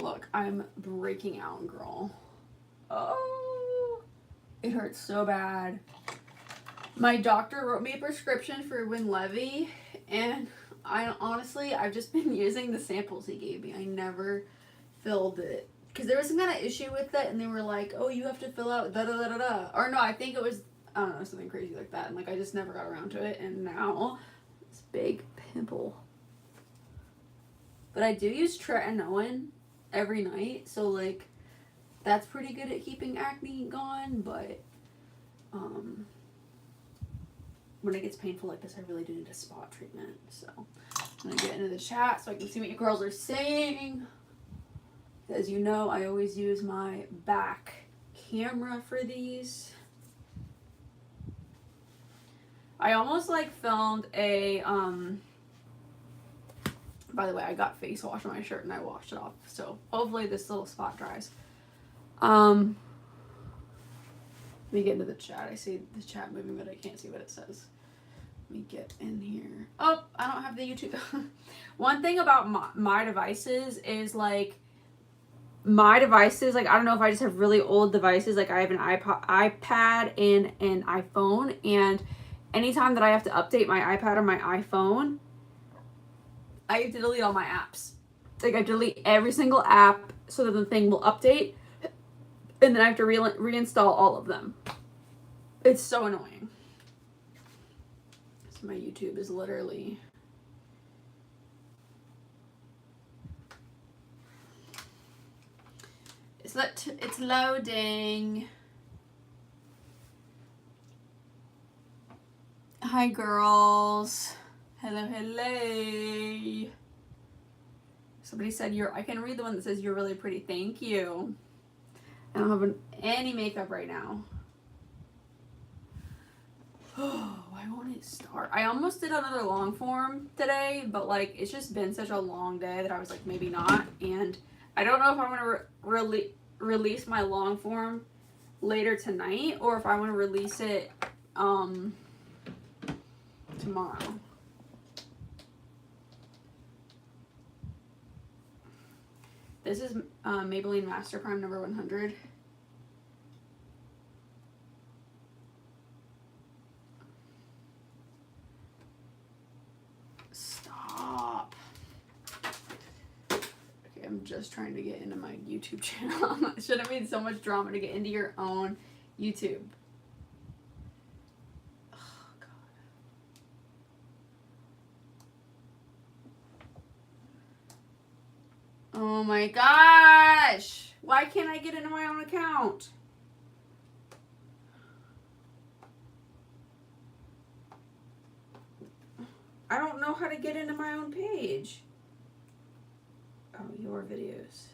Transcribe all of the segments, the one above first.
Look, I'm breaking out, girl. Oh, it hurts so bad. My doctor wrote me a prescription for Winlevi, and I've just been using the samples he gave me. I never filled it because there was some kind of issue with it, and they were like, "Oh, you have to fill out da da da da da," or no, I think it was, I don't know, something crazy like that, and like I just never got around to it, and now this big pimple. But I do use tretinoin every night, so like that's pretty good at keeping acne gone, but when it gets painful like this, I really do need a spot treatment. So I'm gonna get into the chat so I can see what you girls are saying. As you know, I always use my back camera for these. I almost like filmed a by the way, I got face wash on my shirt and I washed it off, so hopefully this little spot dries. Let me get into the chat. I see the chat moving, but I can't see what it says. Let me get in here. Oh, I don't have the YouTube. One thing about my devices is like, I don't know if I just have really old devices. Like I have an iPad and an iPhone, and anytime that I have to update my iPad or my iPhone, I have to delete all my apps. Like I delete every single app so that the thing will update, and then I have to reinstall all of them. It's so annoying. So my YouTube is literally... It's loading. Hi, girls. Hello, hello. Somebody said I can read the one that says you're really pretty. Thank you. I don't have any makeup right now. Oh, why won't it start? I almost did another long form today, but like it's just been such a long day that I was like maybe not. And I don't know if I'm gonna release my long form later tonight or if I want to release it tomorrow. This is Maybelline Master Prime number 100. Stop. Okay, I'm just trying to get into my YouTube channel. It shouldn't be so much drama to get into your own YouTube. Oh, God. Oh my gosh! Why can't I get into my own account? I don't know how to get into my own page. Oh, your videos.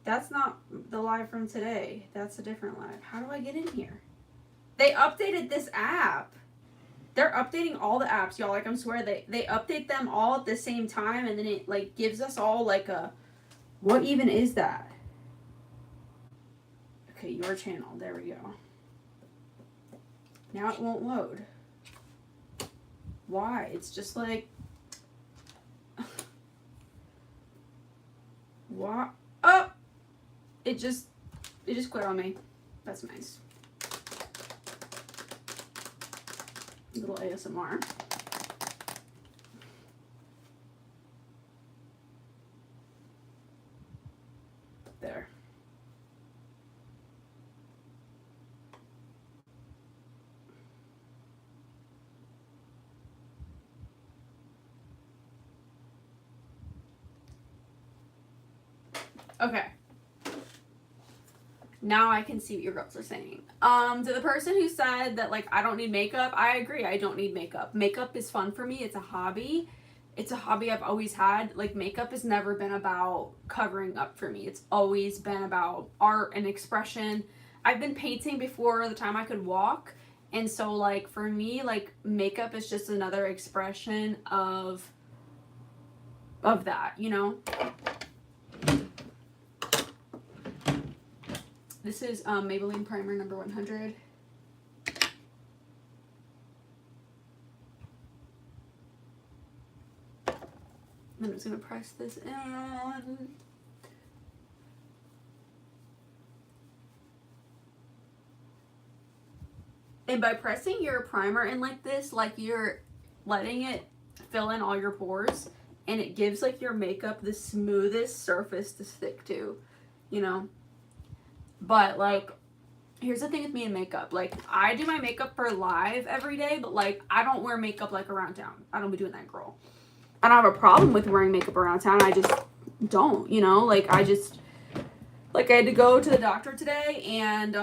That's not the live from today. That's a different live. How do I get in here? They updated this app. They're updating all the apps, y'all. Like, I swear, they update them all at the same time, and then it, like, gives us all, like, a... What even is that? Okay, your channel. There we go. Now it won't load. Why? It's just, like... What? Oh! It just quit on me. That's nice. A little ASMR. There. Okay. Now I can see what your girls are saying. To the person who said that, like, I don't need makeup, I agree. I don't need makeup. Makeup is fun for me. It's a hobby. It's a hobby I've always had. Like, makeup has never been about covering up for me. It's always been about art and expression. I've been painting before the time I could walk. And so, like, for me, like, makeup is just another expression of that, you know? This is Maybelline Primer number 100. then I'm just gonna press this in. And by pressing your primer in like this, like you're letting it fill in all your pores, and it gives like your makeup the smoothest surface to stick to, you know? But like, here's the thing with me and makeup. Like, I do my makeup for live every day, but like, I don't wear makeup like around town. I don't be doing that, girl. I don't have a problem with wearing makeup around town. I just don't, you know? Like, I had to go to the doctor today, and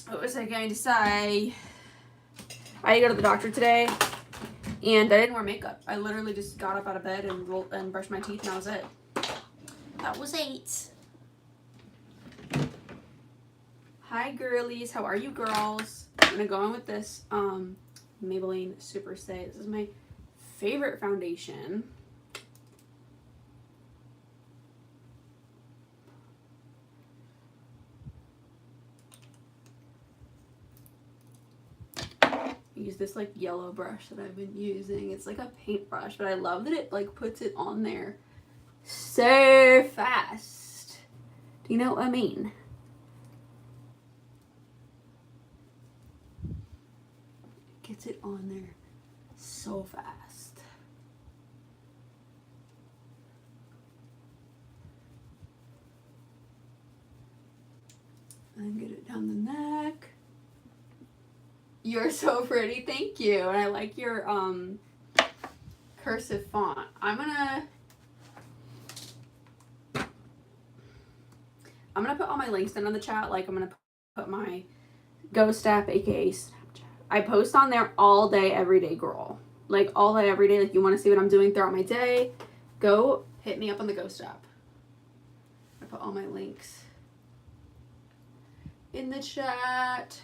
what was I going to say? I had to go to the doctor today, and I didn't wear makeup. I literally just got up out of bed and brushed my teeth, and that was it. That was it. Hi, girlies. How are you, girls? I'm gonna go in with this Maybelline Super Stay. This is my favorite foundation. Use this like yellow brush that I've been using. It's like a paintbrush, but I love that it like puts it on there so fast. Do you know what I mean? Gets it on there so fast. And get it down the neck. You're so pretty, thank you. And I like your cursive font. I'm gonna put all my links down on the chat. Like, I'm gonna put my Ghost app, aka Snapchat. I post on there all day, every day, girl. Like, all day, every day. Like, you want to see what I'm doing throughout my day, go hit me up on the Ghost app. I put all my links in the chat.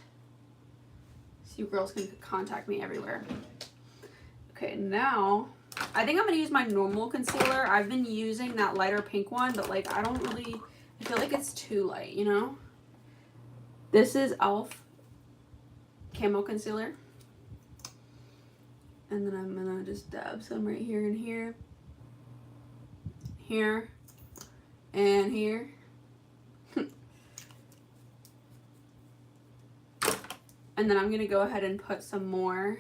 You girls can contact me everywhere. Okay, now I think I'm gonna use my normal concealer. I've been using that lighter pink one, but like I feel like it's too light, you know? This is e.l.f. Camo Concealer. And then I'm gonna just dab some right here and here. Here. And here. And then I'm going to go ahead and put some more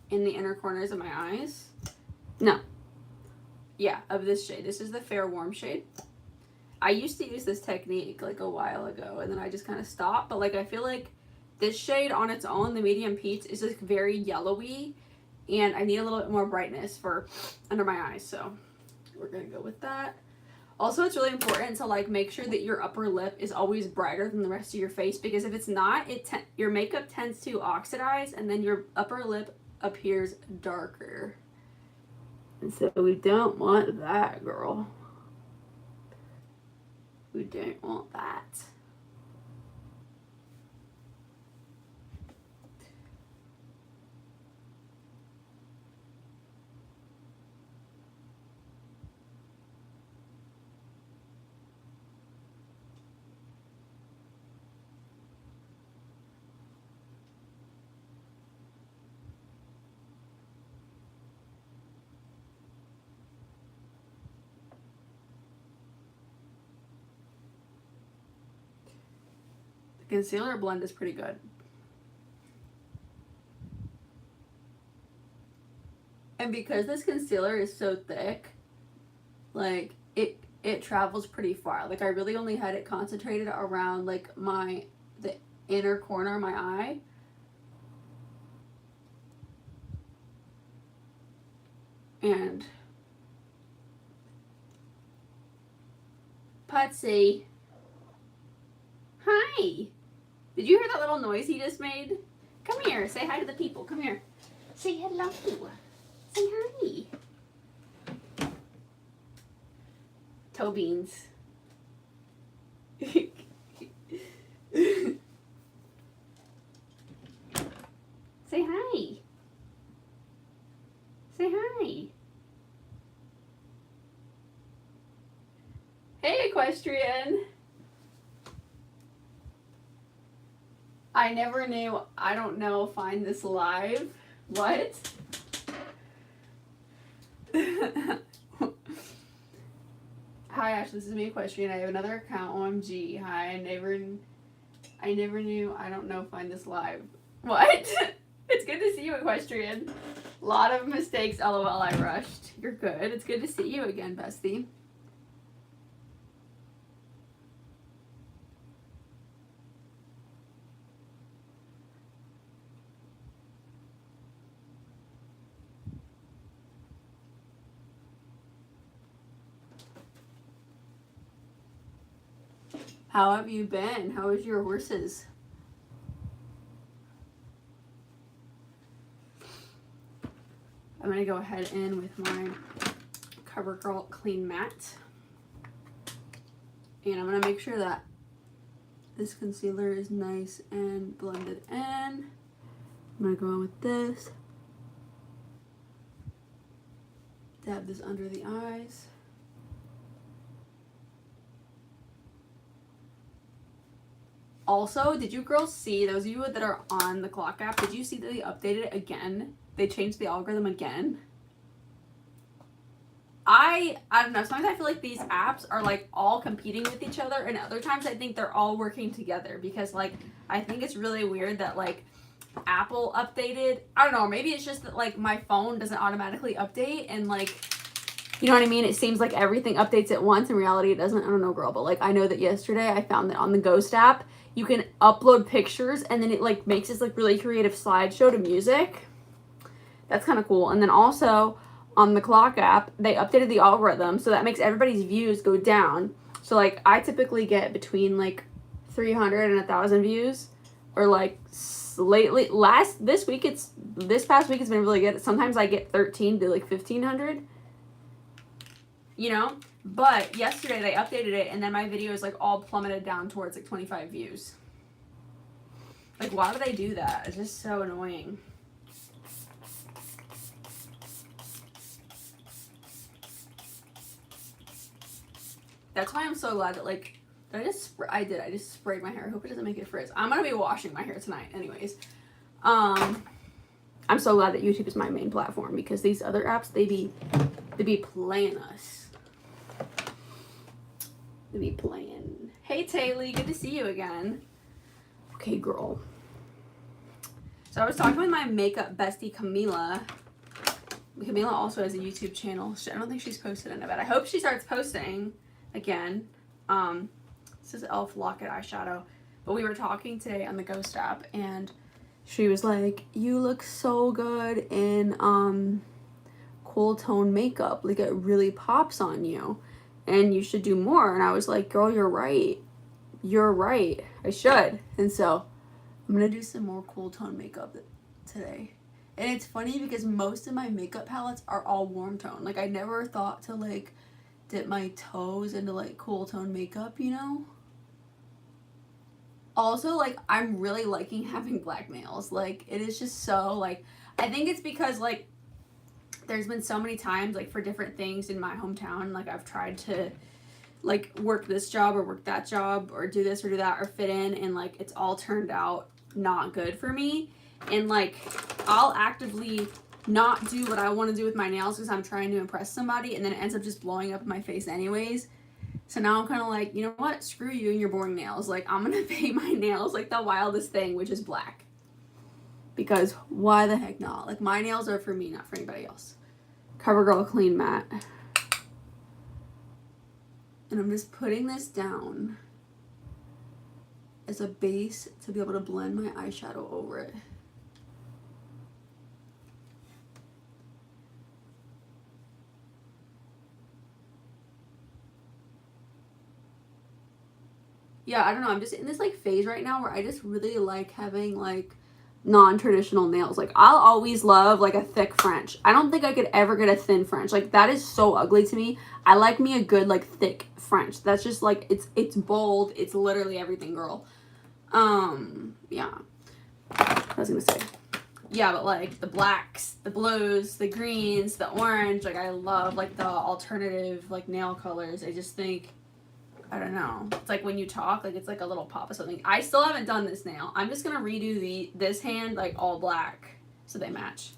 in the inner corners of my eyes. No. Yeah, of this shade. This is the Fair Warm shade. I used to use this technique like a while ago, and then I just kind of stopped. But like I feel like this shade on its own, the medium peach, is like very yellowy. And I need a little bit more brightness for under my eyes. So we're going to go with that. Also, it's really important to like make sure that your upper lip is always brighter than the rest of your face, because if it's not, your makeup tends to oxidize and then your upper lip appears darker. And so we don't want that, girl. We don't want that. Concealer blend is pretty good. And because this concealer is so thick, like it travels pretty far. Like I really only had it concentrated around like the inner corner of my eye. And Putsy. Hi. Did you hear that little noise he just made? Come here. Say hi to the people. Come here. Say hello. Say hi. Toe beans. Say hi. Say hi. Hey, equestrian. I never knew. I don't know. Find this live. What? Hi Ash, this is me Equestrian. I have another account. OMG. Hi, I never knew. I don't know. Find this live. What? It's good to see you, Equestrian. Lot of mistakes. LOL. I rushed. You're good. It's good to see you again, bestie. How have you been? How is your horses? I'm going to go ahead in with my CoverGirl Clean Matte. And I'm going to make sure that this concealer is nice and blended in. I'm going to go in with this. Dab this under the eyes. Also, did you girls see, those of you that are on the Clock app, did you see that they updated it again? They changed the algorithm again. I don't know, sometimes I feel like these apps are like all competing with each other, and other times I think they're all working together, because like I think it's really weird that like Apple updated, I don't know, maybe it's just that like my phone doesn't automatically update, and like, you know what I mean, it seems like everything updates at once. In reality it doesn't. I don't know, girl, but like I know that yesterday I found that on the Ghost app you can upload pictures and then it like makes this like really creative slideshow to music. That's kind of cool. And then also on the Clock app, they updated the algorithm, so that makes everybody's views go down. So like I typically get between like 300 and 1,000 views, or like lately this past week it's been really good. Sometimes I get 13 to like 1,500, you know. But yesterday they updated it, and then my videos like all plummeted down towards like 25 views. Like, why do they do that? It's just so annoying. That's why I'm so glad that like I just sprayed my hair. I hope it doesn't make it frizz. I'm gonna be washing my hair tonight anyways. I'm so glad that YouTube is my main platform, because these other apps, they be playing us. They be playing. Hey Taylor, good to see you again. Okay, girl. So I was talking with my makeup bestie Camila. Camila also has a YouTube channel. I don't think she's posted in it, but I hope she starts posting again. This is Elf Locket eyeshadow. But we were talking today on the Ghost app, and she was like, you look so good in cool tone makeup. Like, it really pops on you, and you should do more. And I was like, girl, you're right. You're right. I should. And so I'm gonna do some more cool tone makeup today. And it's funny because most of my makeup palettes are all warm tone. Like, I never thought to like dip my toes into like cool tone makeup, you know? Also, like, I'm really liking having black nails. Like, it is just so, like, I think it's because, like, there's been so many times, like, for different things in my hometown, like, I've tried to, like, work this job or work that job or do this or do that or fit in, and, like, it's all turned out not good for me. And, like, I'll actively not do what I want to do with my nails because I'm trying to impress somebody, and then it ends up just blowing up in my face anyways. So now I'm kind of like, you know what? Screw you and your boring nails. Like, I'm going to paint my nails like the wildest thing, which is black. Because why the heck not? Like, my nails are for me, not for anybody else. CoverGirl Clean Matte. And I'm just putting this down as a base to be able to blend my eyeshadow over it. Yeah, I don't know. I'm just in this like phase right now where I just really like having like non-traditional nails. Like, I'll always love like a thick French. I don't think I could ever get a thin French. Like, that is so ugly to me. I like me a good like thick French. That's just like, it's bold. It's literally everything, girl. Yeah. I was gonna say. Yeah, but like the blacks, the blues, the greens, the orange, like I love like the alternative like nail colors. I just think, I don't know. It's like when you talk, like it's like a little pop of something. I still haven't done this nail. I'm just gonna redo this hand like all black so they match.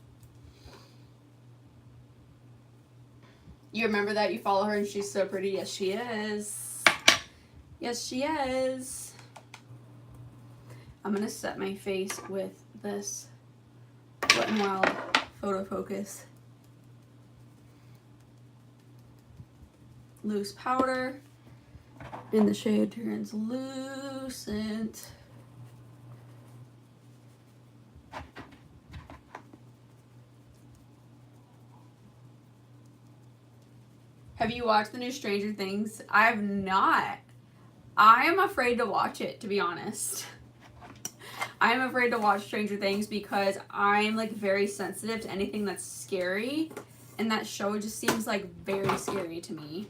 You remember that? You follow her and she's so pretty. Yes, she is. Yes, she is. I'm going to set my face with this Wet n Wild Photo Focus loose powder in the shade Translucent. Have you watched the new Stranger Things? I have not. I am afraid to watch it, to be honest. I'm afraid to watch Stranger Things because I'm like very sensitive to anything that's scary, and that show just seems like very scary to me.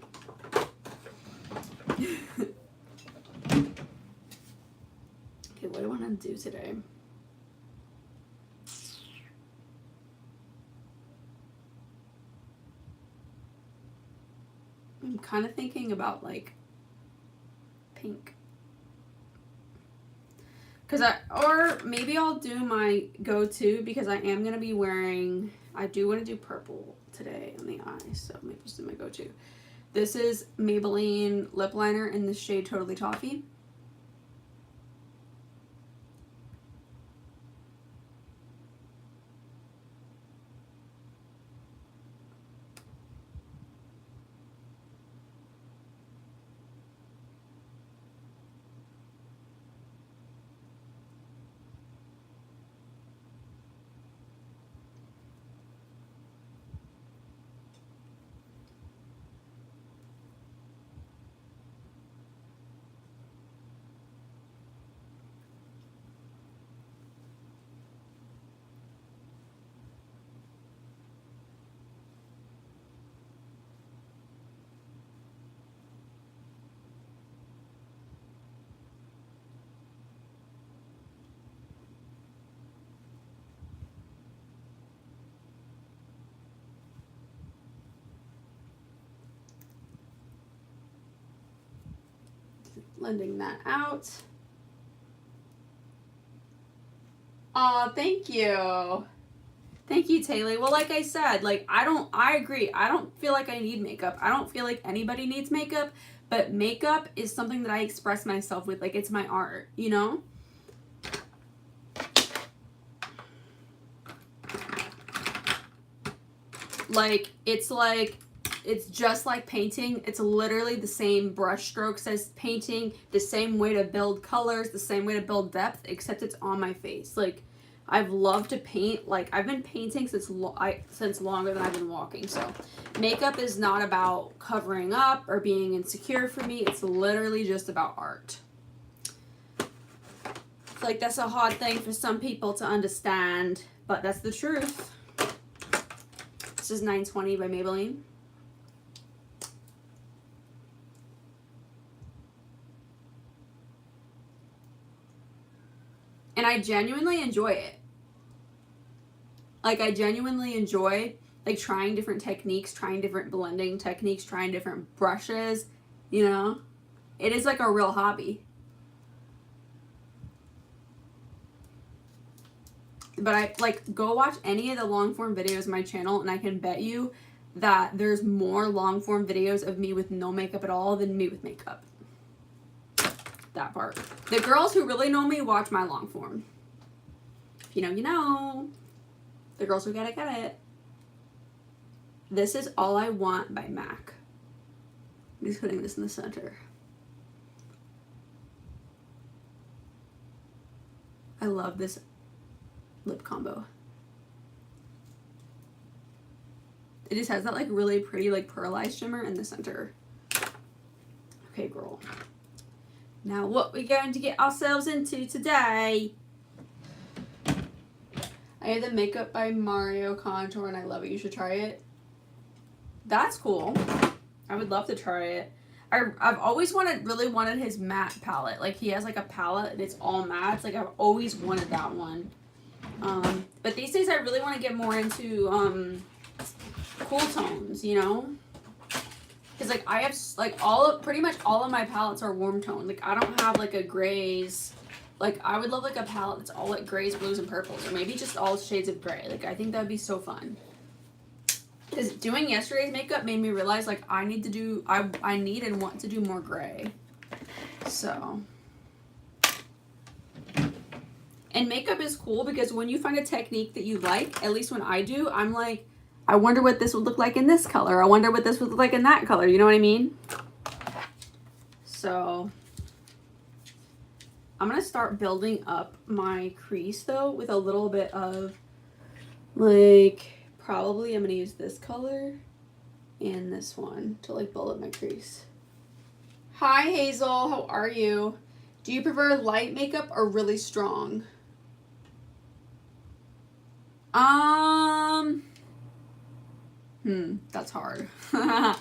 Okay, what do I want to do today? I'm kind of thinking about like pink. Or maybe I'll do my go-to because I am going to be wearing, I do want to do purple today on the eyes, so maybe just do my go-to. This is Maybelline lip liner in the shade Totally Toffee. Blending that out. Aw, thank you. Thank you, Taylor. Well, like I said, like, I agree. I don't feel like I need makeup. I don't feel like anybody needs makeup, but makeup is something that I express myself with. Like, it's my art, you know? Like, it's just like painting. It's literally the same brush strokes as painting, the same way to build colors, the same way to build depth, except it's on my face. Like, I've loved to paint. Like, I've been painting since longer than I've been walking. So makeup is not about covering up or being insecure for me. It's literally just about art. It's like that's a hard thing for some people to understand, but that's the truth. This is 920 by Maybelline. And I genuinely enjoy it. Like, I genuinely enjoy, like, trying different techniques, trying different blending techniques, trying different brushes, you know? It is, like, a real hobby. But go watch any of the long-form videos on my channel, and I can bet you that there's more long-form videos of me with no makeup at all than me with makeup. That part. The girls who really know me watch my long form. If you know, you know. The girls who get it. This is All I Want by MAC. I'm just putting this in the center. I love this lip combo. It just has that like really pretty like pearlized shimmer in the center. Okay, girl. Now, what we're going to get ourselves into today. I have the Makeup by Mario contour, and I love it. You should try it. That's cool. I would love to try it. I've always really wanted his matte palette. Like, he has, like, a palette, and it's all mattes. Like, I've always wanted that one. But these days, I really want to get more into, cool tones, you know? Because, like, I have, like, pretty much all of my palettes are warm tone. Like, I don't have, like, a grays. Like, I would love, like, a palette that's all, like, grays, blues, and purples. Or maybe just all shades of gray. Like, I think that would be so fun. Because doing yesterday's makeup made me realize like I need and want to do more gray. So, and makeup is cool because when you find a technique that you like, at least when I do, I'm like, I wonder what this would look like in this color. I wonder what this would look like in that color. You know what I mean? So I'm going to start building up my crease though with a little bit of like, probably I'm going to use this color and this one to like build up my crease. Hi Hazel, how are you? Do you prefer light makeup or really strong? That's hard. I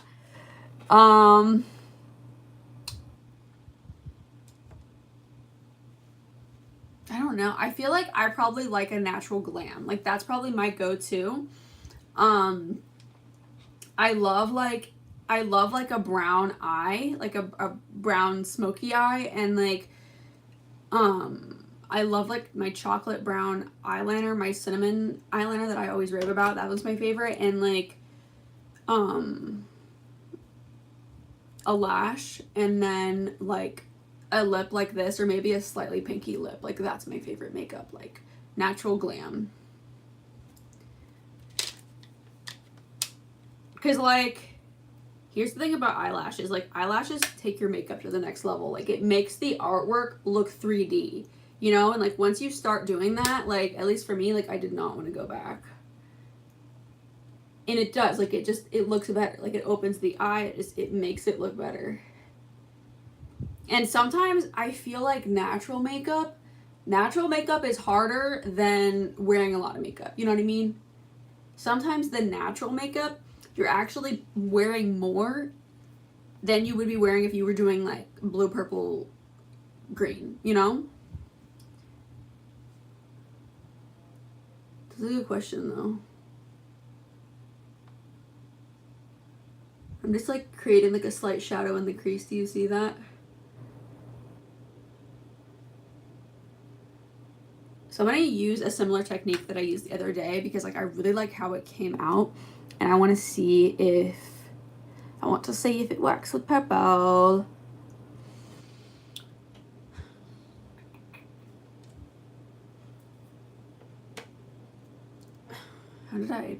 don't know. I feel like I probably like a natural glam. Like that's probably my go-to. I love like a brown eye, like a brown smoky eye, and like I love like my chocolate brown eyeliner, my cinnamon eyeliner that I always rave about. That was my favorite. And like a lash, and then like a lip like this, or maybe a slightly pinky lip. Like that's my favorite makeup, like natural glam. Because like, here's the thing about eyelashes. Like eyelashes take your makeup to the next level. Like it makes the artwork look 3D, you know? And like once you start doing that, like at least for me, like I did not want to go back. And it does, like it looks better. Like it opens the eye, it makes it look better. And sometimes I feel like natural makeup is harder than wearing a lot of makeup. You know what I mean? Sometimes the natural makeup, you're actually wearing more than you would be wearing if you were doing like blue, purple, green, you know? That's a good question though. I'm just like creating like a slight shadow in the crease. Do you see that? So I'm going to use a similar technique that I used the other day because like I really like how it came out, and I want to see if it works with purple. How did I?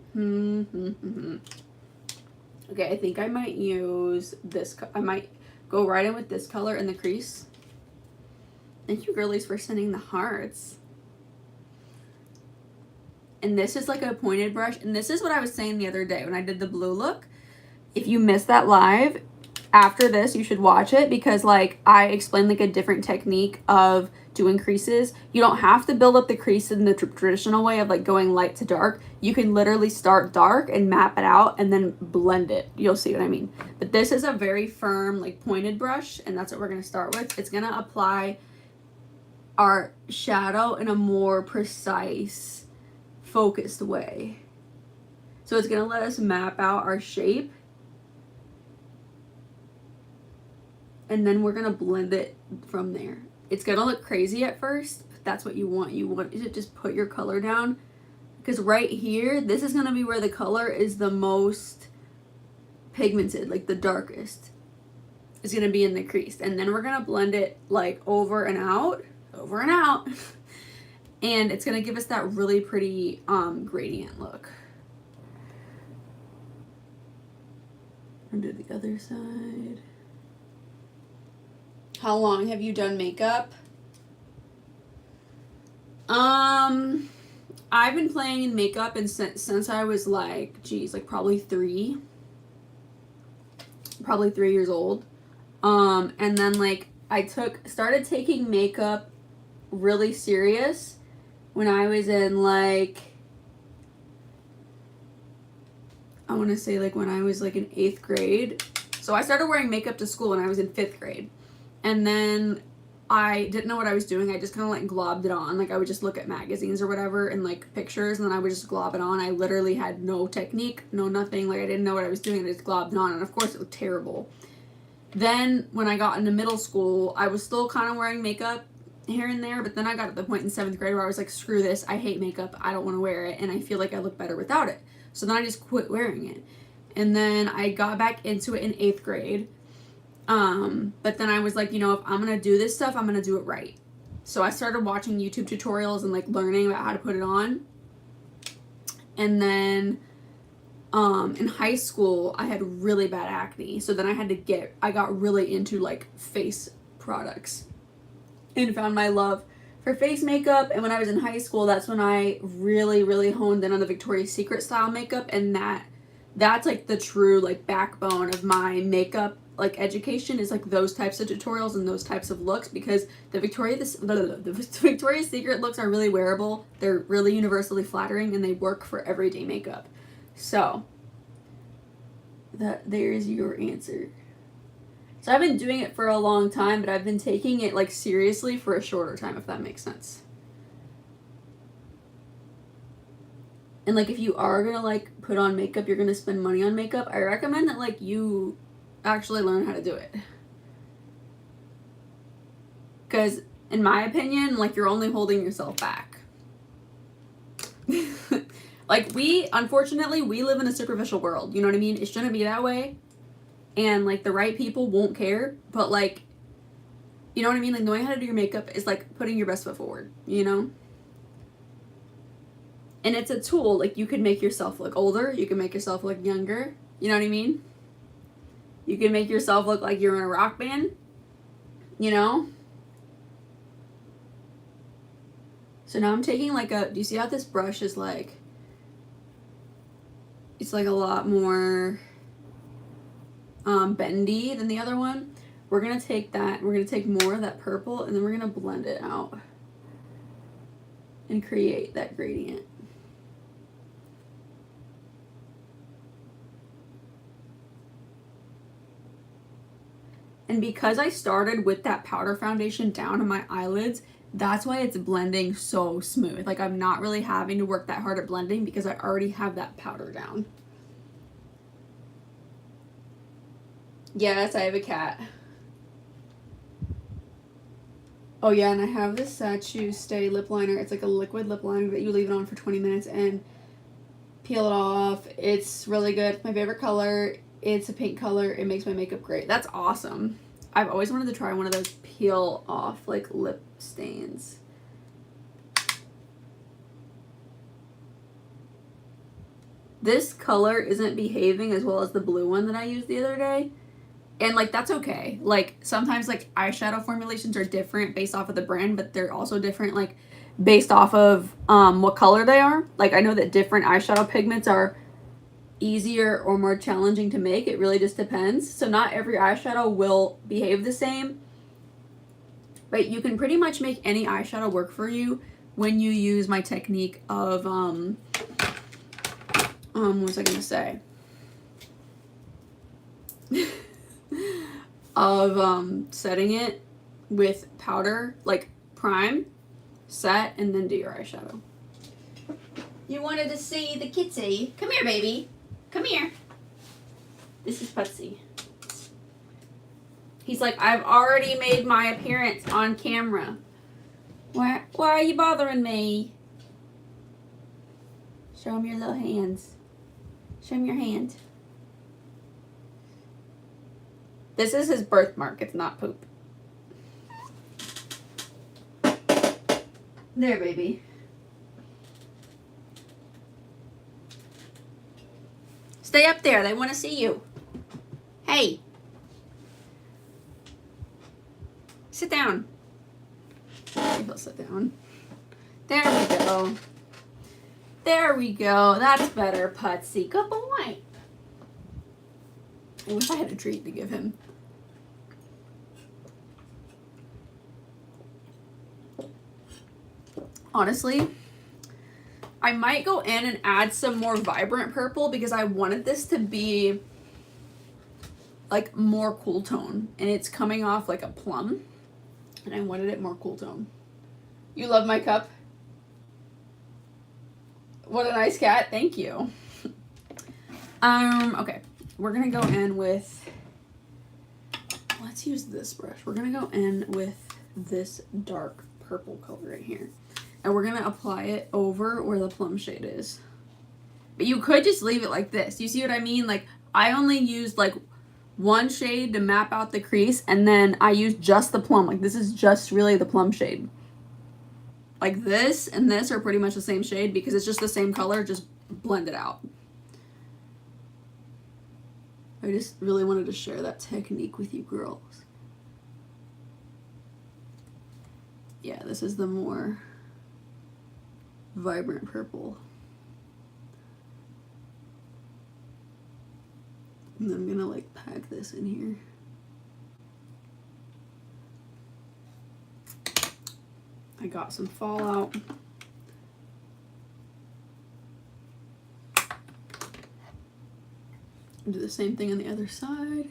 Okay, I think I might use this. I might go right in with this color in the crease. Thank you, girlies, for sending the hearts. And this is like a pointed brush. And this is what I was saying the other day when I did the blue look. If you missed that live, after this, you should watch it because like I explained like a different technique of doing creases. You don't have to build up the crease in the traditional way of like going light to dark. You can literally start dark and map it out and then blend it. You'll see what I mean. But this is a very firm like pointed brush, and that's what we're going to start with. It's going to apply our shadow in a more precise, focused way. So it's going to let us map out our shape, and then we're going to blend it from there. It's going to look crazy at first, but that's what you want. You want to just put your color down, because right here, this is going to be where the color is the most pigmented, like the darkest. It's going to be in the crease, and then we're going to blend it like over and out. And it's going to give us that really pretty gradient look. And do the other side. How long have you done makeup? I've been playing in makeup since I was like, like probably 3 years old. And then like I started taking makeup really serious when I was in like, I want to say like when I was like in 8th grade. So I started wearing makeup to school when I was in 5th grade. And then I didn't know what I was doing. I just kind of like globbed it on. Like I would just look at magazines or whatever and like pictures, and then I would just glob it on. I literally had no technique, no nothing. Like I didn't know what I was doing. I just globbed it on, and of course it looked terrible. Then when I got into middle school, I was still kind of wearing makeup here and there, but then I got to the point in 7th grade where I was like, screw this, I hate makeup, I don't want to wear it, and I feel like I look better without it. So then I just quit wearing it. And then I got back into it in 8th grade. But then I was like, you know, if I'm going to do this stuff, I'm going to do it right. So I started watching YouTube tutorials and like learning about how to put it on. And then in high school, I had really bad acne. So then I got really into like face products and found my love for face makeup. And when I was in high school, that's when I really, really honed in on the Victoria's Secret style makeup. And that's like the true like backbone of my makeup like education is like those types of tutorials and those types of looks, because the Victoria's Secret looks are really wearable. They're really universally flattering and they work for everyday makeup. So there's your answer. So I've been doing it for a long time, but I've been taking it like seriously for a shorter time, if that makes sense. And like if you are gonna like put on makeup, you're gonna spend money on makeup, I recommend that like you actually learn how to do it. Because in my opinion, like you're only holding yourself back. Like unfortunately, we live in a superficial world. You know what I mean? It shouldn't be that way. And like the right people won't care. But like, you know what I mean? Like knowing how to do your makeup is like putting your best foot forward, you know? And it's a tool. Like you can make yourself look older. You can make yourself look younger. You know what I mean? You can make yourself look like you're in a rock band. You know? So now I'm taking like do you see how this brush is like, it's like a lot more bendy than the other one. We're going to take that, we're going to take more of that purple, and then we're going to blend it out and create that gradient. And because I started with that powder foundation down on my eyelids, that's why it's blending so smooth. Like I'm not really having to work that hard at blending because I already have that powder down. Yes, I have a cat. Oh yeah, and I have this Sachu Stay lip liner. It's like a liquid lip liner that you leave it on for 20 minutes and peel it off. It's really good. It's my favorite color. It's a pink color. It makes my makeup great. That's awesome. I've always wanted to try one of those peel off like lip stains. This color isn't behaving as well as the blue one that I used the other day. And like that's okay. Like sometimes like eyeshadow formulations are different based off of the brand, but they're also different like based off of what color they are. Like I know that different eyeshadow pigments are easier or more challenging to make. It really just depends. So not every eyeshadow will behave the same, but you can pretty much make any eyeshadow work for you when you use my technique of what was I gonna say? Of setting it with powder, like prime, set, and then do your eyeshadow. You wanted to see the kitty. Come here, baby. Come here. This is Putsy. He's like, I've already made my appearance on camera. Why are you bothering me? Show him your little hands. Show him your hand. This is his birthmark. It's not poop. There, baby. Stay up there. They want to see you. Hey. Sit down. He'll sit down. There we go. There we go. That's better, Putsy. Good boy. I wish I had a treat to give him. Honestly, I might go in and add some more vibrant purple because I wanted this to be like more cool tone, and it's coming off like a plum, and I wanted it more cool tone. You love my cup? What a nice cat. Thank you. Okay. We're going to go in with, let's use this brush. We're going to go in with this dark purple color right here. And we're going to apply it over where the plum shade is. But you could just leave it like this. You see what I mean? Like, I only used like one shade to map out the crease, and then I used just the plum. Like, this is just really the plum shade. Like, this and this are pretty much the same shade because it's just the same color, just blend it out. I just really wanted to share that technique with you girls. Yeah, this is the more vibrant purple. And I'm gonna like pack this in here. I got some fallout. Do the same thing on the other side.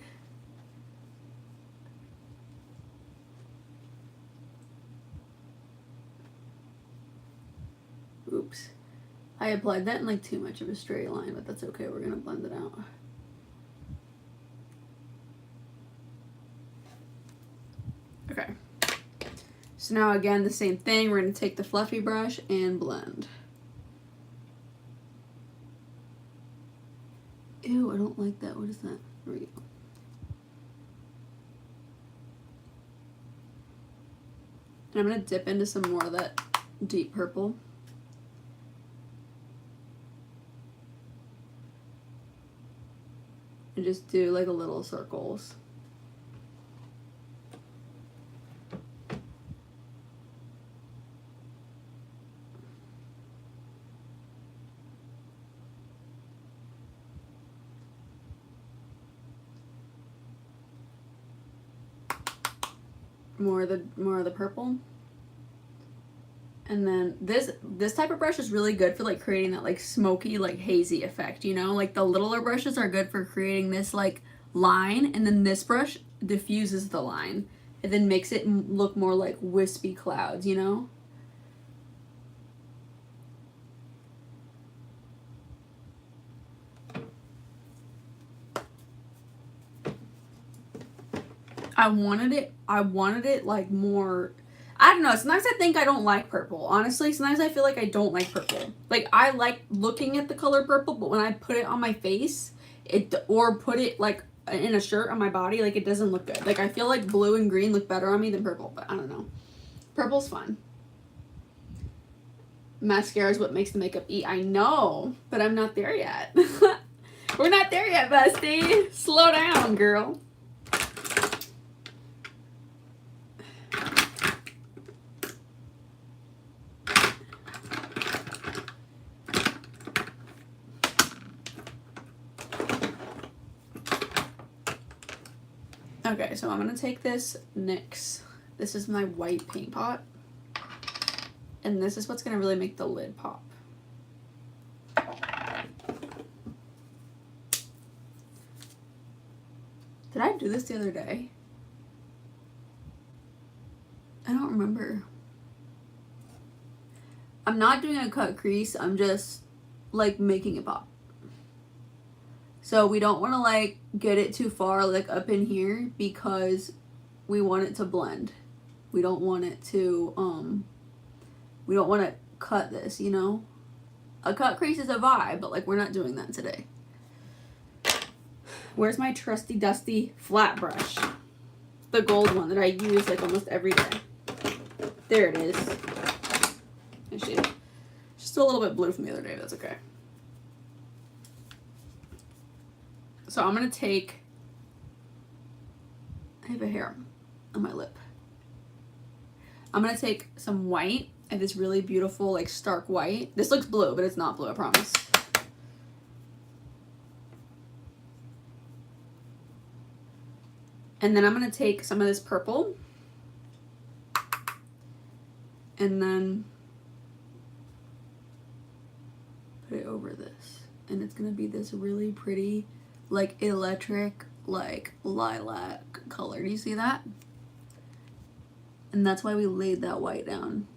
Oops. I applied that in like too much of a straight line, but that's okay. We're gonna blend it out. Okay. So now again, the same thing. We're gonna take the fluffy brush and blend. Ew, I don't like that. What is that? There we go. And I'm gonna dip into some more of that deep purple. And just do like a little circles. More of the purple. And then this type of brush is really good for like creating that like smoky, like hazy effect, you know? Like the littler brushes are good for creating this like line, and then this brush diffuses the line and then makes it look more like wispy clouds, you know? I wanted it like more, I don't know, sometimes I think I don't like purple. Honestly, sometimes I feel like I don't like purple. Like, I like looking at the color purple, but when I put it on my face, or put it like in a shirt on my body, like it doesn't look good. Like, I feel like blue and green look better on me than purple, but I don't know. Purple's fun. Mascara is what makes the makeup eat. I know, but I'm not there yet. We're not there yet, bestie. Slow down, girl. Okay, so I'm gonna take this NYX. This is my white paint pot. And this is what's gonna really make the lid pop. Did I do this the other day? I don't remember. I'm not doing a cut crease, I'm just like making it pop. So we don't want to like get it too far like up in here because we want it to blend. We don't want it to we don't want to cut this, you know? A cut crease is a vibe, but like we're not doing that today. Where's my trusty dusty flat brush? The gold one that I use like almost every day. There it is. She's still a little bit blue from the other day, but that's okay. So I'm going to take, I have a hair on my lip. I'm going to take some white, and this really beautiful like stark white. This looks blue, but it's not blue, I promise. And then I'm going to take some of this purple, and then put it over this. And it's going to be this really pretty like electric like lilac color. Do you see that? And that's why we laid that white down.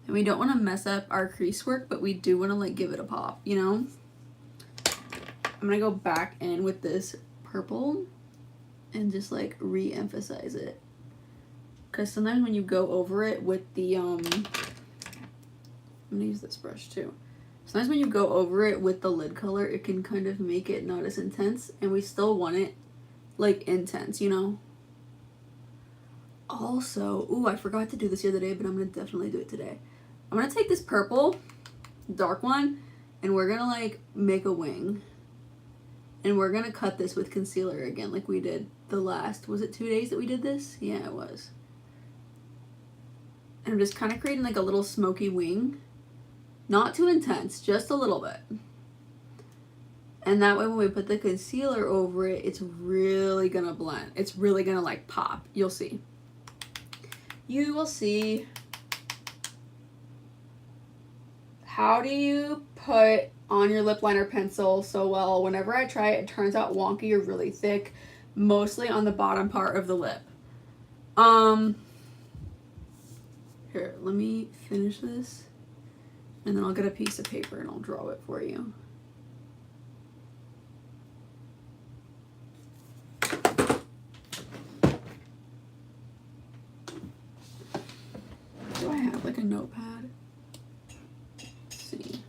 And we don't want to mess up our crease work, but we do want to like give it a pop, you know? I'm gonna go back in with this purple and just like re-emphasize it. Because sometimes when you go over it with the I'm gonna use this brush too. Sometimes when you go over it with the lid color, it can kind of make it not as intense, and we still want it like intense, you know? Also, ooh, I forgot to do this the other day, but I'm gonna definitely do it today. I'm gonna take this purple, dark one, and we're gonna like make a wing. And we're gonna cut this with concealer again, like we did the last, was it 2 days that we did this? Yeah, it was. And I'm just kind of creating like a little smoky wing. Not too intense, just a little bit. And that way when we put the concealer over it, it's really gonna blend. It's really gonna like pop. You'll see. You will see. How do you put on your lip liner pencil so well? Whenever I try it, it turns out wonky or really thick, mostly on the bottom part of the lip. Here, let me finish this, and then I'll get a piece of paper and I'll draw it for you. Do I have like a notepad? Let's see.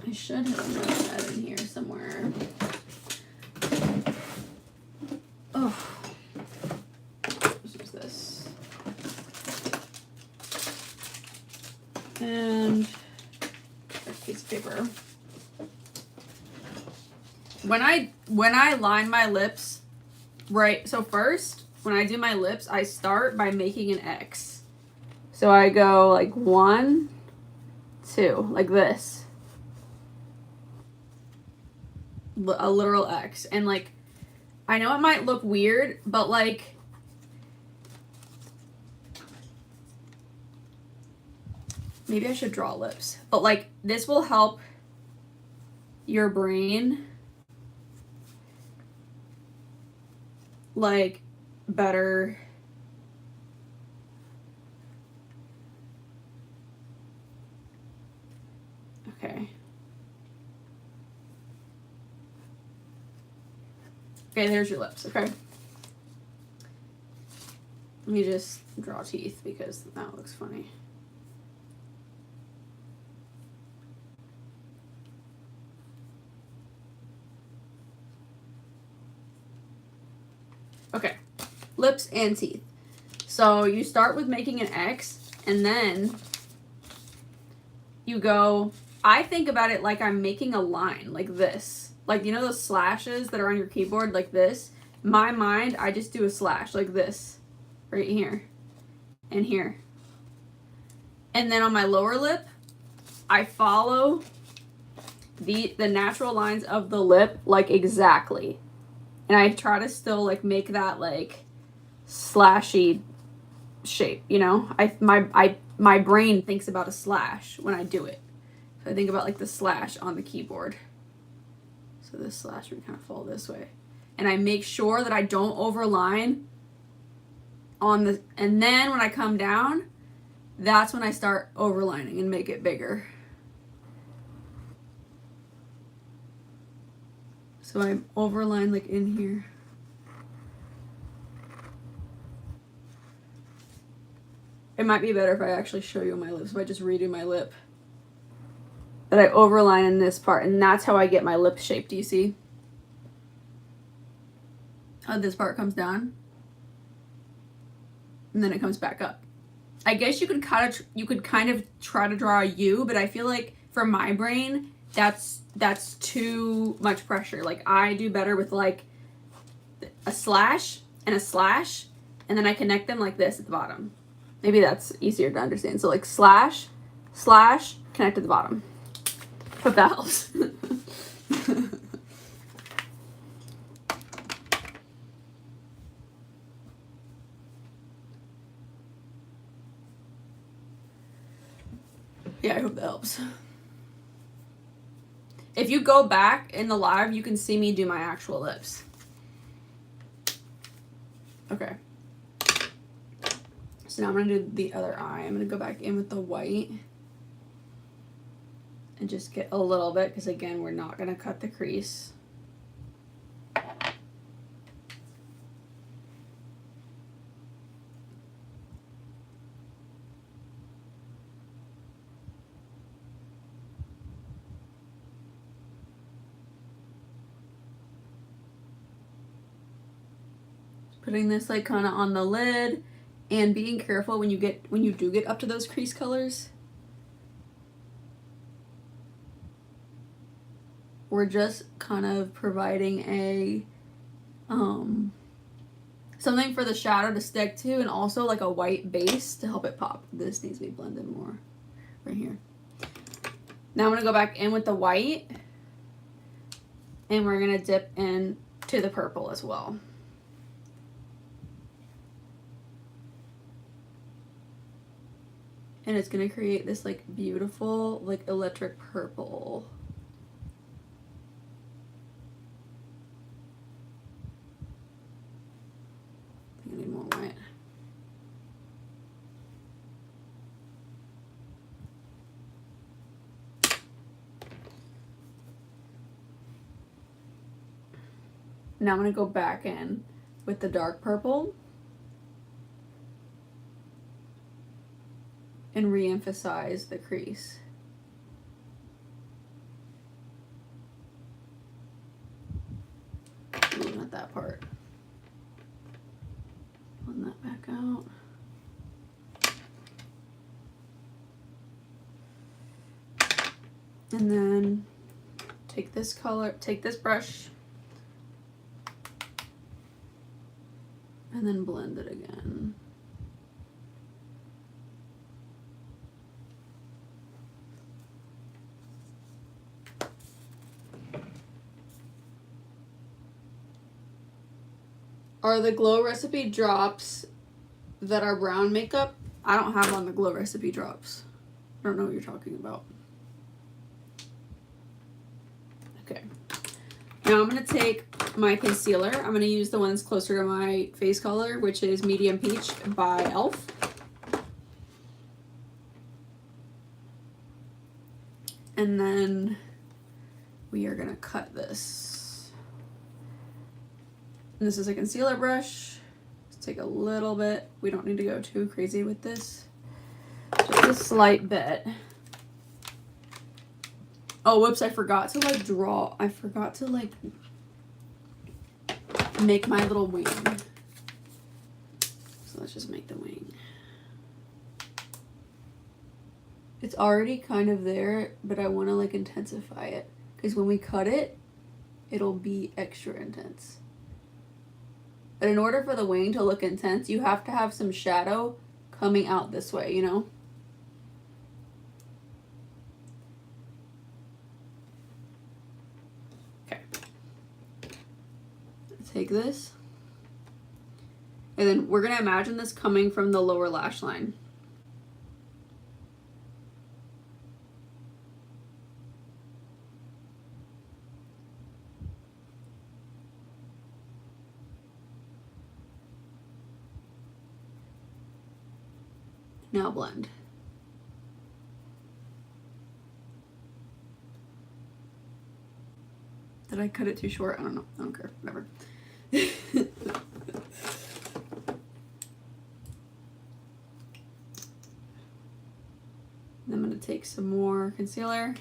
I should have a notepad in here somewhere. Oh, let's use this. And a piece of paper. When I line my lips, right, so first, when I do my lips, I start by making an X. So I go like 1, 2, like this. A literal X. And like, I know it might look weird, but like, maybe I should draw lips. But like, this will help your brain like better okay there's your lips. Okay, let me just draw teeth because that looks funny. Okay, lips and teeth. So you start with making an X, and then you go, I think about it like I'm making a line, like this. Like, you know those slashes that are on your keyboard, like this? In my mind, I just do a slash, like this. Right here. And here. And then on my lower lip, I follow the natural lines of the lip, like exactly. And I try to still like make that like slashy shape, you know? My brain thinks about a slash when I do it. So I think about like the slash on the keyboard. So this slash would kind of fall this way. And I make sure that I don't overline on the, and then when I come down, that's when I start overlining and make it bigger. So I overline like in here. It might be better if I actually show you my lips, if I just redo my lip. But I overline in this part, and that's how I get my lip shape. Do you see how this part comes down? And then it comes back up. I guess you could kind of try to draw a U, but I feel like for my brain, that's too much pressure. Like, I do better with like a slash, and then I connect them like this at the bottom. Maybe that's easier to understand. So like slash, slash, connect at the bottom. Hope that helps. Yeah, I hope that helps. If you go back in the live, you can see me do my actual lips. Okay. So now I'm going to do the other eye. I'm going to go back in with the white and just get a little bit, because again, we're not going to cut the crease. putting this like kind of on the lid and being careful when you do get up to those crease colors. We're just kind of providing a something for the shadow to stick to, and also like a white base to help it pop. This needs to be blended more right here. Now I'm gonna go back in with the white, and we're gonna dip in to the purple as well. And it's gonna create this like beautiful like electric purple. I need more white. Now I'm going to go back in with the dark purple and re-emphasize the crease. Ooh, not that part. Blend that back out. And then take this color, take this brush, and then blend it again. Are the Glow Recipe drops that are brown makeup? I don't have on the Glow Recipe drops. I don't know what you're talking about. Okay. Now I'm going to take my concealer. I'm going to use the one that's closer to my face color, which is Medium Peach by e.l.f. And then we are going to cut this. And this is a concealer brush. Let's take a little bit. We don't need to go too crazy with this. Just a slight bit. Oh, whoops, I forgot to like draw. I forgot to like make my little wing. So let's just make the wing. It's already kind of there, but I want to like intensify it. Because when we cut it, it'll be extra intense. But in order for the wing to look intense, you have to have some shadow coming out this way, you know? Okay. Take this. And then we're going to imagine this coming from the lower lash line. Now blend. Did I cut it too short? I don't know. I don't care. Whatever. I'm going to take some more concealer.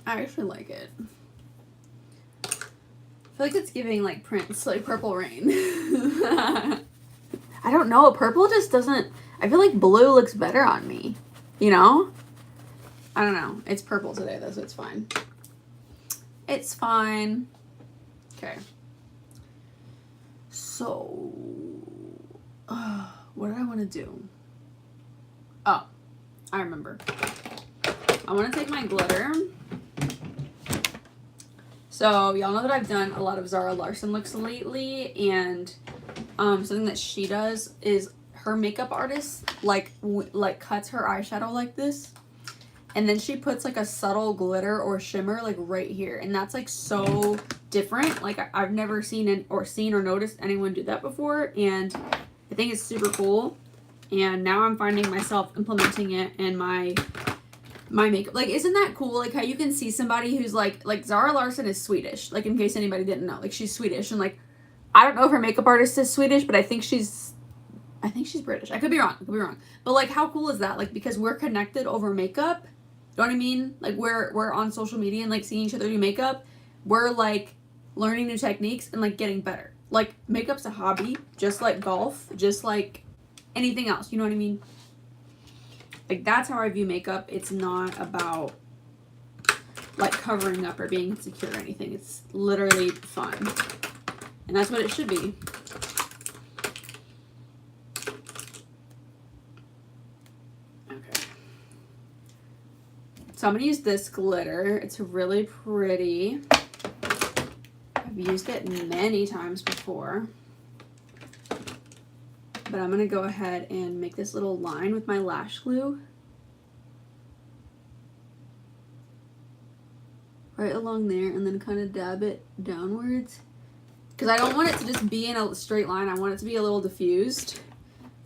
I actually like it. I feel like it's giving like Prince, like Purple Rain. I don't know. Purple just doesn't. I feel like blue looks better on me. You know? I don't know. It's purple today though, so it's fine. It's fine. Okay. So, what did I want to do? Oh, I remember. I want to take my glitter. So y'all know that I've done a lot of Zara Larson looks lately, and something that she does is her makeup artist like cuts her eyeshadow like this, and then she puts like a subtle glitter or shimmer like right here, and that's like so different. Like I've never seen or noticed anyone do that before, and I think it's super cool. And now I'm finding myself implementing it in my makeup. Like, isn't that cool? Like how you can see somebody who's like Zara Larsson is Swedish. Like in case anybody didn't know, like she's Swedish, and like I don't know if her makeup artist is Swedish, but I think she's British. I could be wrong. But like how cool is that? Like because we're connected over makeup. You know what I mean? Like we're on social media and like seeing each other do makeup. We're like learning new techniques and like getting better. Like makeup's a hobby, just like golf, just like anything else. You know what I mean? Like that's how I view makeup. It's not about like covering up or being insecure or anything. It's literally fun. And that's what it should be. Okay. So I'm going to use this glitter. It's really pretty. I've used it many times before. But I'm going to go ahead and make this little line with my lash glue. Right along there, and then kind of dab it downwards. Because I don't want it to just be in a straight line. I want it to be a little diffused.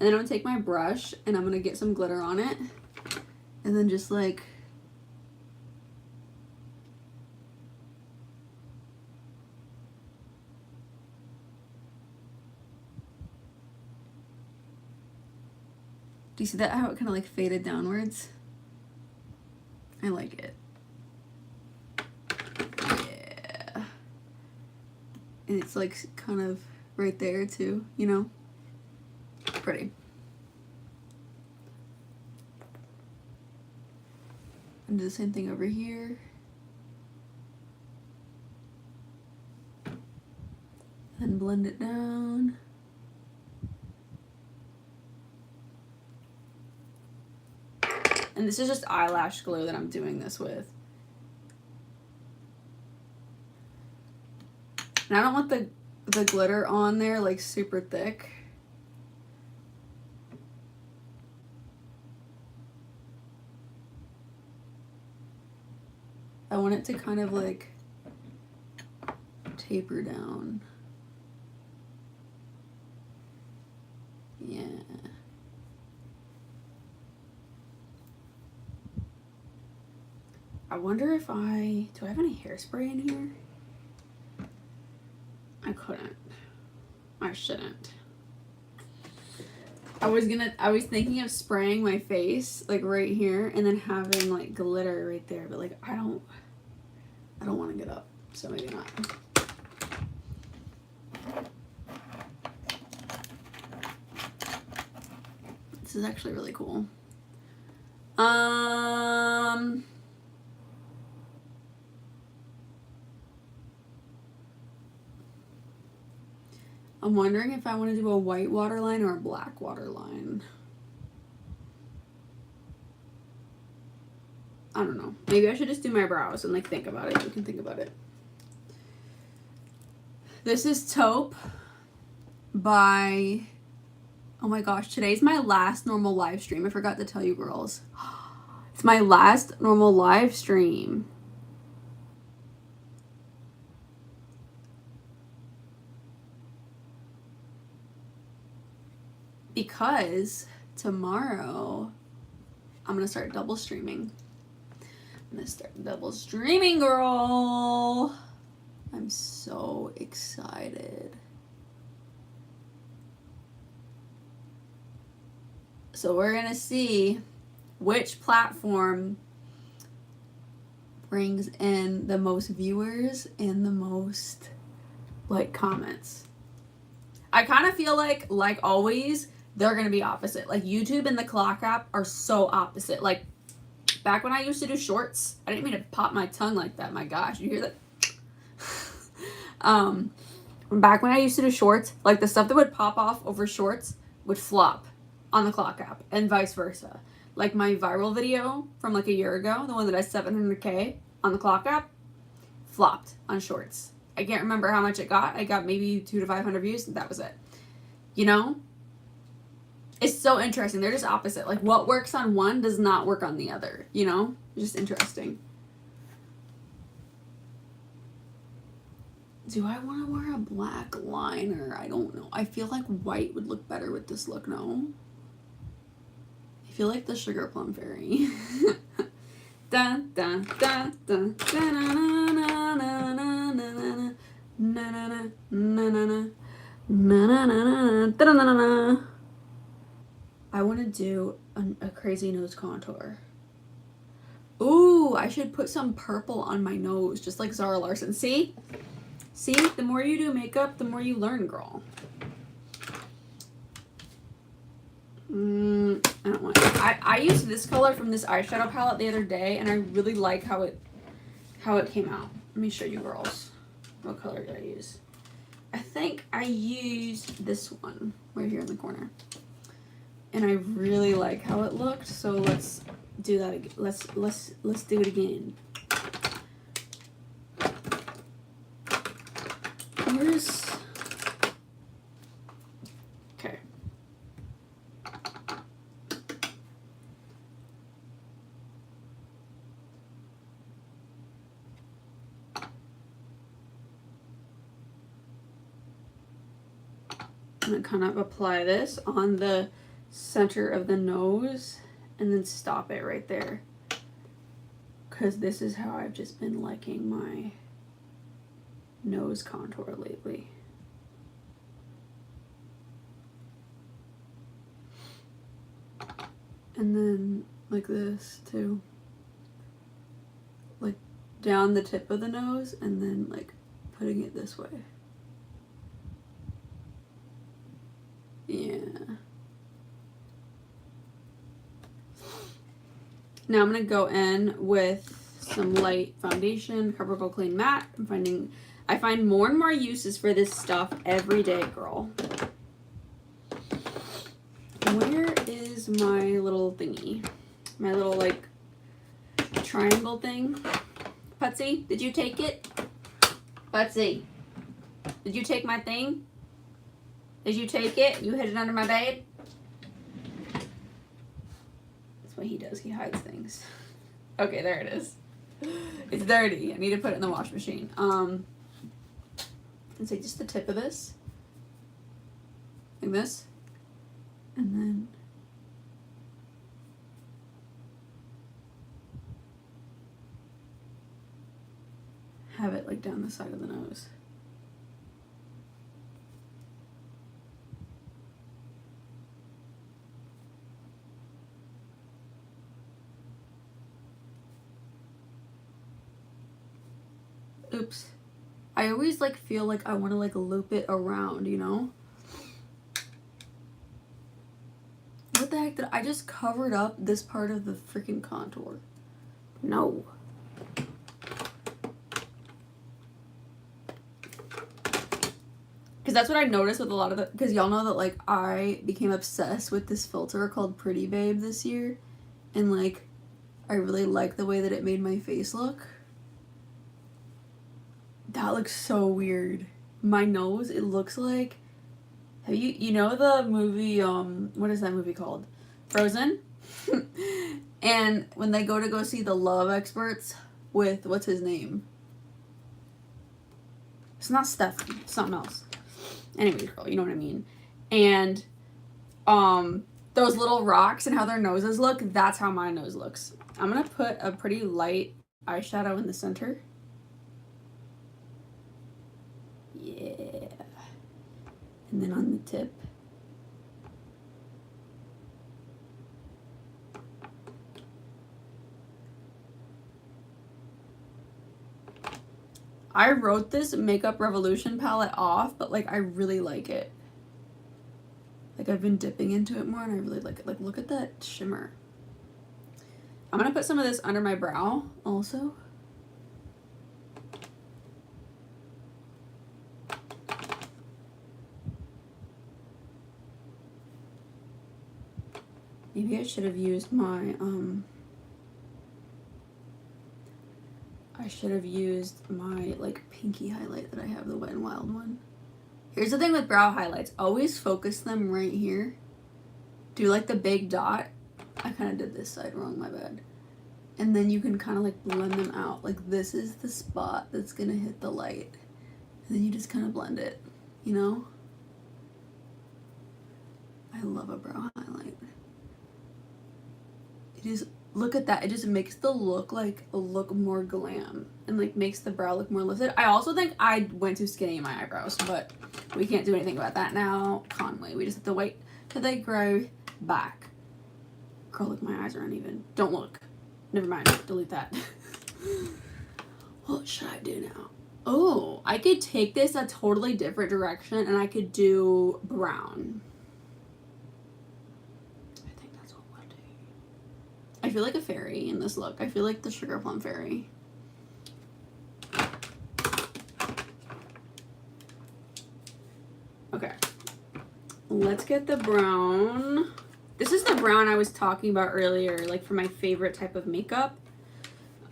And then I'm going to take my brush and I'm going to get some glitter on it. And then just like... Do you see that, how it kind of like faded downwards? I like it. Yeah. And it's like kind of right there too, you know? Pretty. And do the same thing over here. And blend it down. And this is just eyelash glue that I'm doing this with. And I don't want the glitter on there like super thick. I want it to kind of like taper down. Yeah. I wonder if do I have any hairspray in here? I couldn't. I shouldn't. I was thinking of spraying my face like right here and then having like glitter right there, but like I don't want to get up, so maybe not. This is actually really cool. I'm wondering if I want to do a white waterline or a black waterline. I don't know. Maybe I should just do my brows and like think about it. You can think about it. This is Taupe by, oh my gosh, today's my last normal live stream. I forgot to tell you girls. It's my last normal live stream. Because tomorrow I'm gonna start double streaming. I'm gonna start double streaming, girl. I'm so excited. So we're gonna see which platform brings in the most viewers and the most like comments. I kind of feel like always, they're going to be opposite. Like YouTube and the clock app are so opposite. Like back when I used to do shorts, I didn't mean to pop my tongue like that. My gosh, you hear that? Back when I used to do shorts, like the stuff that would pop off over shorts would flop on the clock app and vice versa. Like my viral video from like a year ago, the one that has 700K on the clock app, flopped on shorts. I can't remember how much it got. I got maybe 200 to 500 views, and that was it. You know? It's so interesting. They're just opposite. Like, what works on one does not work on the other, you know? It's just interesting. Do I want to wear a black liner? I don't know. I feel like white would look better with this look, no? I feel like the Sugar Plum Fairy. Dun, dun, dun, dun, dun, na, na, na, na, na, na, na, na, na, na, na. I want to do a crazy nose contour. Ooh, I should put some purple on my nose, just like Zara Larson. See? See? The more you do makeup, the more you learn, girl. I don't want it. I used this color from this eyeshadow palette the other day, and I really like how it came out. Let me show you girls. What color did I use? I think I used this one right here in the corner. And I really like how it looked, so let's do that again. Let's do it again. Where's... Okay. I'm gonna kind of apply this on the center of the nose and then stop it right there, because this is how I've just been liking my nose contour lately. And then like this too, like down the tip of the nose and then like putting it this way. Yeah. Now I'm going to go in with some light foundation, CoverGirl Clean Matte. I find more and more uses for this stuff every day, girl. Where is my little thingy? My little like triangle thing? Putsy, did you take it? Putsy, did you take my thing? Did you take it? You hid it under my bed? That's what he does. He hides things. Okay, there it is. It's dirty. I need to put it in the wash machine. And say just the tip of this. Like this. And then have it like down the side of the nose. Oops. I always like feel like I want to like loop it around, you know? What the heck did I just covered up this part of the freaking contour? No. Because that's what I noticed with a lot of the, because y'all know that like I became obsessed with this filter called Pretty Babe this year, and like I really like the way that it made my face look. That looks so weird. My nose, it looks like, have you know the movie, what is that movie called? Frozen? And when they go to go see the love experts with, what's his name? It's not Stefan, it's something else. Anyway, girl, you know what I mean. And those little rocks and how their noses look, that's how my nose looks. I'm gonna put a pretty light eyeshadow in the center. Yeah. And then on the tip. I wrote this Makeup Revolution palette off, but like I really like it. Like I've been dipping into it more and I really like it. Like look at that shimmer. I'm gonna put some of this under my brow also. Maybe I should have used my, like pinky highlight that I have, the Wet n Wild one. Here's the thing with brow highlights. Always focus them right here. Do like the big dot. I kind of did this side wrong, my bad. And then you can kind of like blend them out. Like this is the spot that's gonna hit the light. And then you just kind of blend it, you know? I love a brow highlight. It is, look at that. It just makes the look more glam and like makes the brow look more lifted. I also think I went too skinny in my eyebrows, but we can't do anything about that now. Conway, we just have to wait till they grow back. Girl, look, my eyes are uneven. Don't look. Never mind. Delete that. What should I do now? Oh, I could take this a totally different direction and I could do brown. I think that's what we'll do. I feel like a fairy in this look. I feel like the Sugar Plum Fairy. Okay. Let's get the brown. This is the brown I was talking about earlier, like for my favorite type of makeup.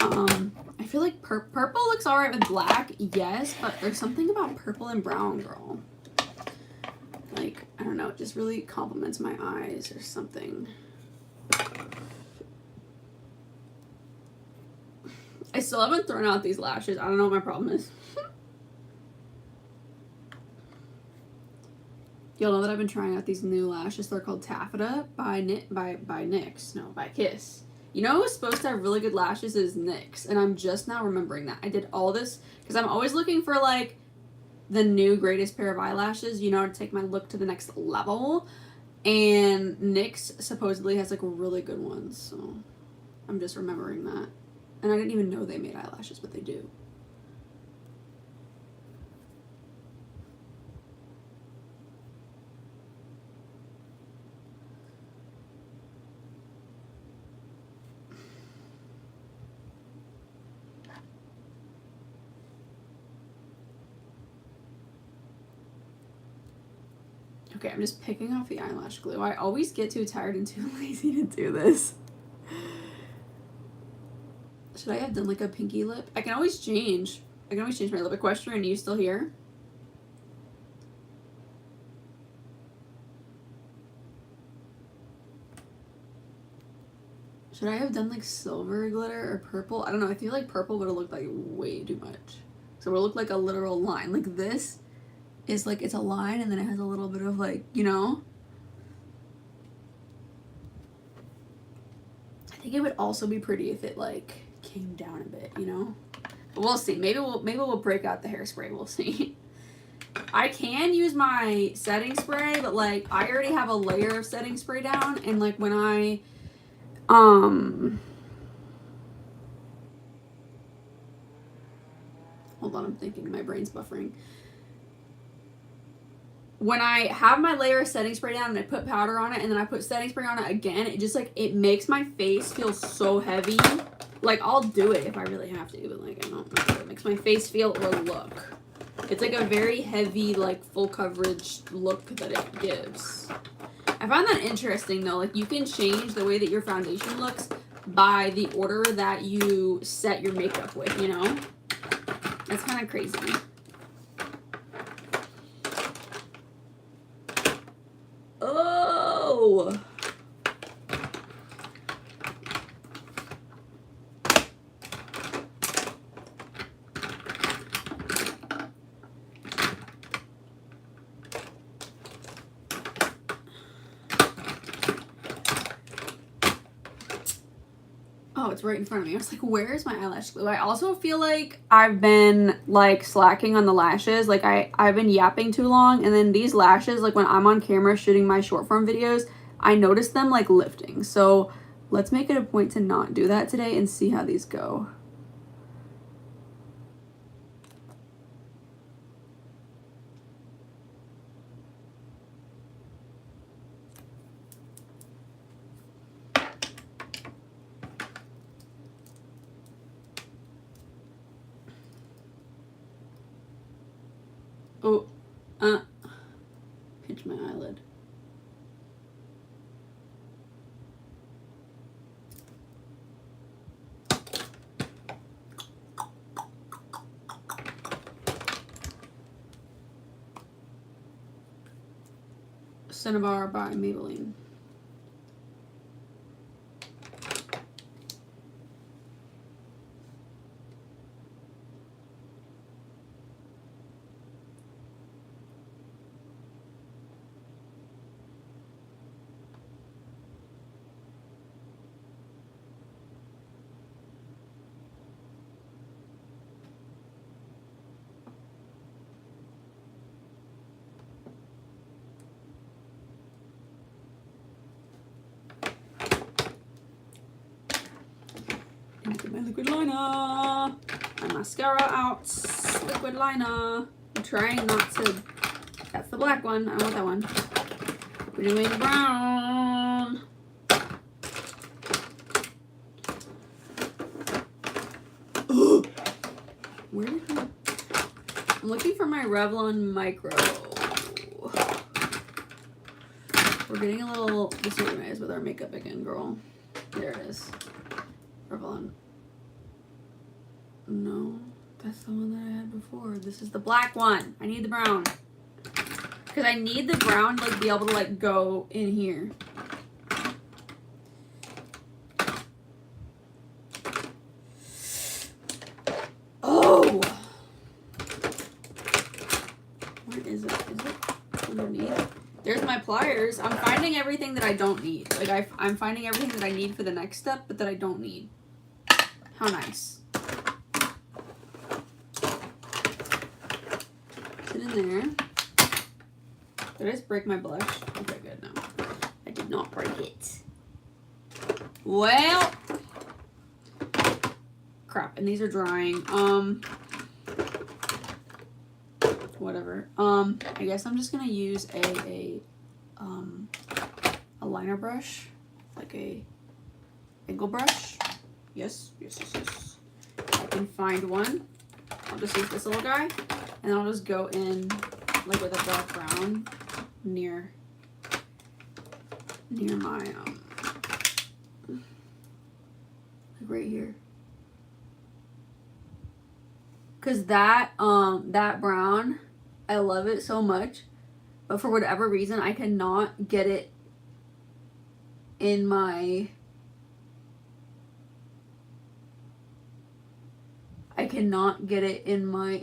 I feel like purple looks alright with black, yes, but there's something about purple and brown, girl. Like, I don't know, it just really complements my eyes or something. I still haven't thrown out these lashes. I don't know what my problem is. Y'all know that I've been trying out these new lashes. They're called Taffeta by NYX. No, by Kiss. You know who's supposed to have really good lashes is NYX, and I'm just now remembering that. I did all this because I'm always looking for like the new greatest pair of eyelashes, you know, to take my look to the next level. And NYX supposedly has like really good ones, so I'm just remembering that. And I didn't even know they made eyelashes, but they do. Okay, I'm just picking off the eyelash glue. I always get too tired and too lazy to do this. Should I have done like a pinky lip? I can always change. I can always change my lip. Equestrian, are you still here? Should I have done like silver glitter or purple? I don't know. I feel like purple would have looked like way too much. So it would look like a literal line. Like this is like, it's a line and then it has a little bit of like, you know? I think it would also be pretty if it like came down a bit, you know? But we'll see. Maybe we'll break out the hairspray. We'll see. I can use my setting spray, but like I already have a layer of setting spray down, and like when I hold on, I'm thinking, my brain's buffering. When I have my layer of setting spray down and I put powder on it and then I put setting spray on it again, it just like, it makes my face feel so heavy. Like I'll do it if I really have to, but like I don't know. It makes my face feel or look. It's like a very heavy, like full coverage look that it gives. I find that interesting though. Like you can change the way that your foundation looks by the order that you set your makeup with, you know? That's kind of crazy. Oh! Oh, it's right in front of me. I was like, where's my eyelash glue? I also feel like I've been like slacking on the lashes. Like I've been yapping too long, and then these lashes, like when I'm on camera shooting my short form videos, I notice them like lifting. So let's make it a point to not do that today and see how these go. Oh, pinch my eyelid. Cinnabar by Maybelline. Get my liquid liner. My mascara out. Liquid liner. I'm trying not to. That's the black one. I want that one. We're doing brown. Where did I? I'm looking for my Revlon Micro. We're getting a little disorganized with our makeup again, girl. There it is. Revlon. No, that's the one that I had before. This is the black one. I need the brown. Because I need the brown to like be able to like go in here. Oh! Where is it? Is it underneath? There's my pliers. I'm finding everything that I don't need. Like I'm finding everything that I need for the next step, but that I don't need. How nice. Put it in there. Did I just break my blush? Okay, good. No, I did not break it. Well, crap. And these are drying. Whatever. I guess I'm just gonna use a liner brush, like a angle brush. Yes. I can find one. I'll just use this little guy, and I'll just go in like with a dark brown near my like right here. Cause that brown, I love it so much, but for whatever reason I cannot get it in my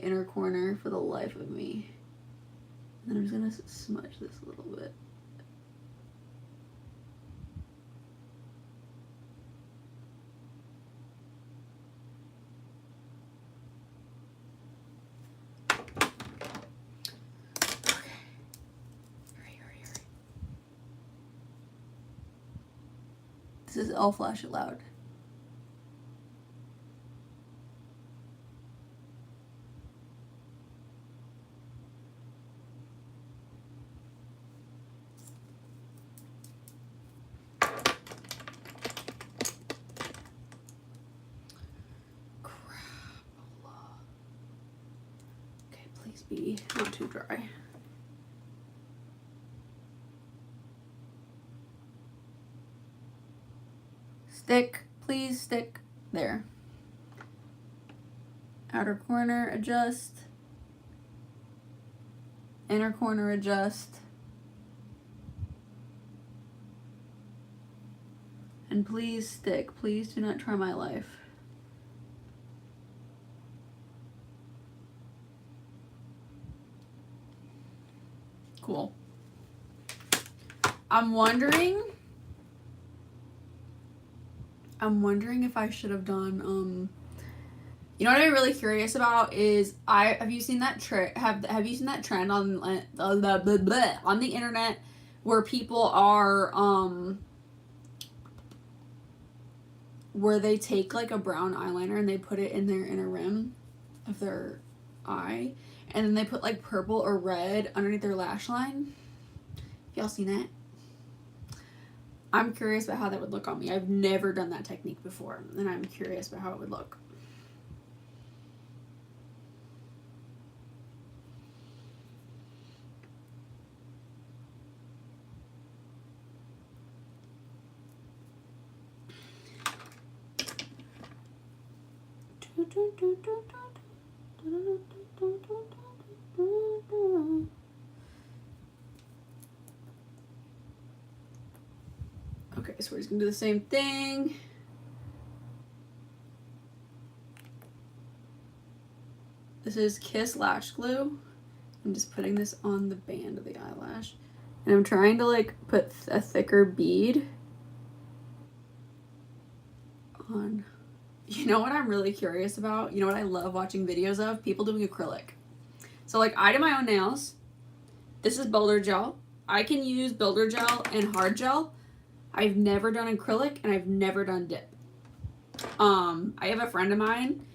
inner corner for the life of me. And then I'm just gonna smudge this a little bit. This is I'll flash it loud. Okay, please be not too dry. Stick, please stick there. Outer corner, adjust. Inner corner, adjust. And please stick. Please do not try my life. Cool. I'm wondering if I should have done you know what I'm really curious about is have you seen that have you seen that trend on the internet where people are where they take like a brown eyeliner and they put it in their inner rim of their eye, and then they put like purple or red underneath their lash line? Y'all seen that? I'm curious about how that would look on me. I've never done that technique before, and I'm curious about how it would look. we're just gonna do the same thing. This is Kiss Lash Glue. I'm just putting this on the band of the eyelash. And I'm trying to like put a thicker bead on. You know what I'm really curious about? You know what I love watching videos of? People doing acrylic. So like I do my own nails. This is builder gel. I can use builder gel and hard gel. I've never done acrylic and I've never done dip. I have a friend of mine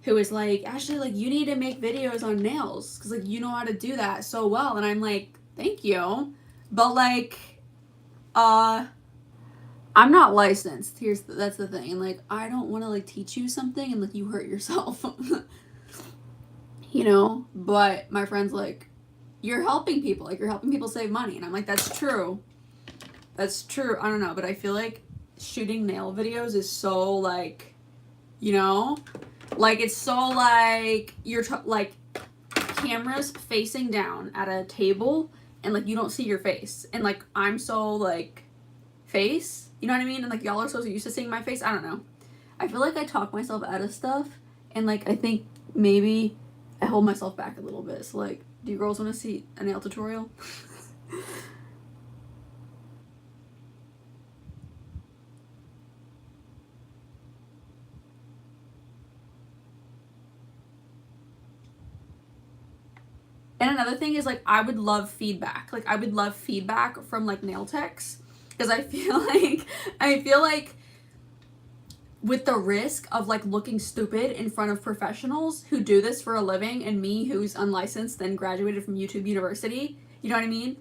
who is like, Ashley, like you need to make videos on nails because like you know how to do that so well. And I'm like, thank you. But like, I'm not licensed. That's the thing. And like, I don't want to like teach you something and like you hurt yourself. You know? But my friend's like, you're helping people. Like you're helping people save money. And I'm like, that's true. That's true. I don't know. But I feel like shooting nail videos is so like, you know? Like it's so like you're like cameras facing down at a table and like you don't see your face. And like I'm so like face, you know what I mean? And like y'all are so used to seeing my face. I don't know. I feel like I talk myself out of stuff and like I think maybe I hold myself back a little bit. So like, do you girls want to see a nail tutorial? And another thing is like I would love feedback. Like I would love feedback from like nail techs because I feel like with the risk of like looking stupid in front of professionals who do this for a living and me who's unlicensed and graduated from YouTube University, you know what I mean?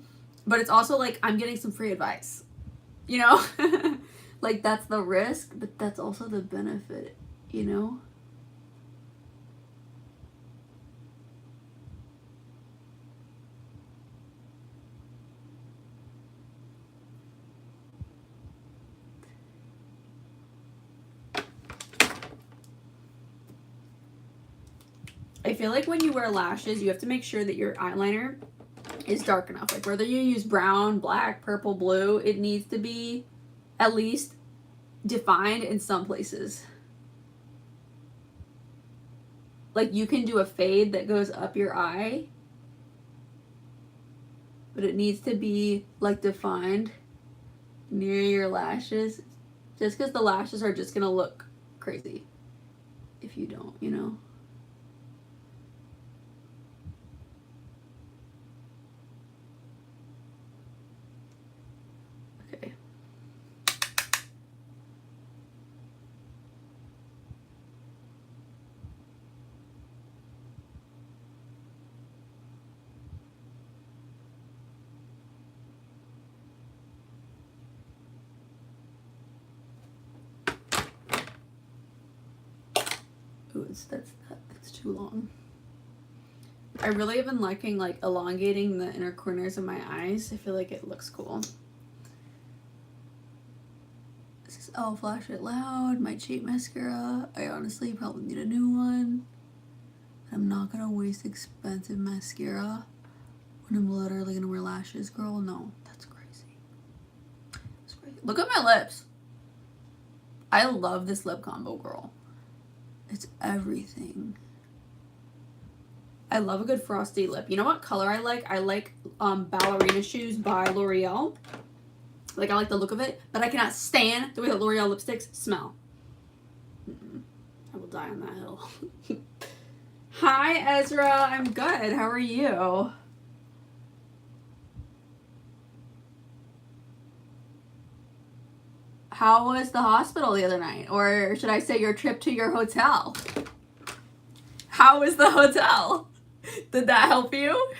But it's also like I'm getting some free advice. You know? Like that's the risk, but that's also the benefit, you know? I feel like when you wear lashes, you have to make sure that your eyeliner is dark enough. Like whether you use brown, black, purple, blue, it needs to be at least defined in some places. Like you can do a fade that goes up your eye, but it needs to be like defined near your lashes, just because the lashes are just gonna look crazy if you don't, you know? Okay. Ooh, that's too long. I really have been liking like elongating the inner corners of my eyes. I feel like it looks cool. This is Oh Flash It Loud, my cheap mascara. I honestly probably need a new one. I'm not gonna waste expensive mascara when I'm literally gonna wear lashes, girl. No, that's crazy. That's crazy. Look at my lips. I love this lip combo, girl. It's everything. I love a good frosty lip. You know what color I like? I like Ballerina Shoes by L'Oreal. Like I like the look of it, but I cannot stand the way that L'Oreal lipsticks smell. I will die on that hill. Hi Ezra, I'm good. How are you? How was the hospital the other night? Or should I say your trip to your hotel? How was the hotel? Did that help you?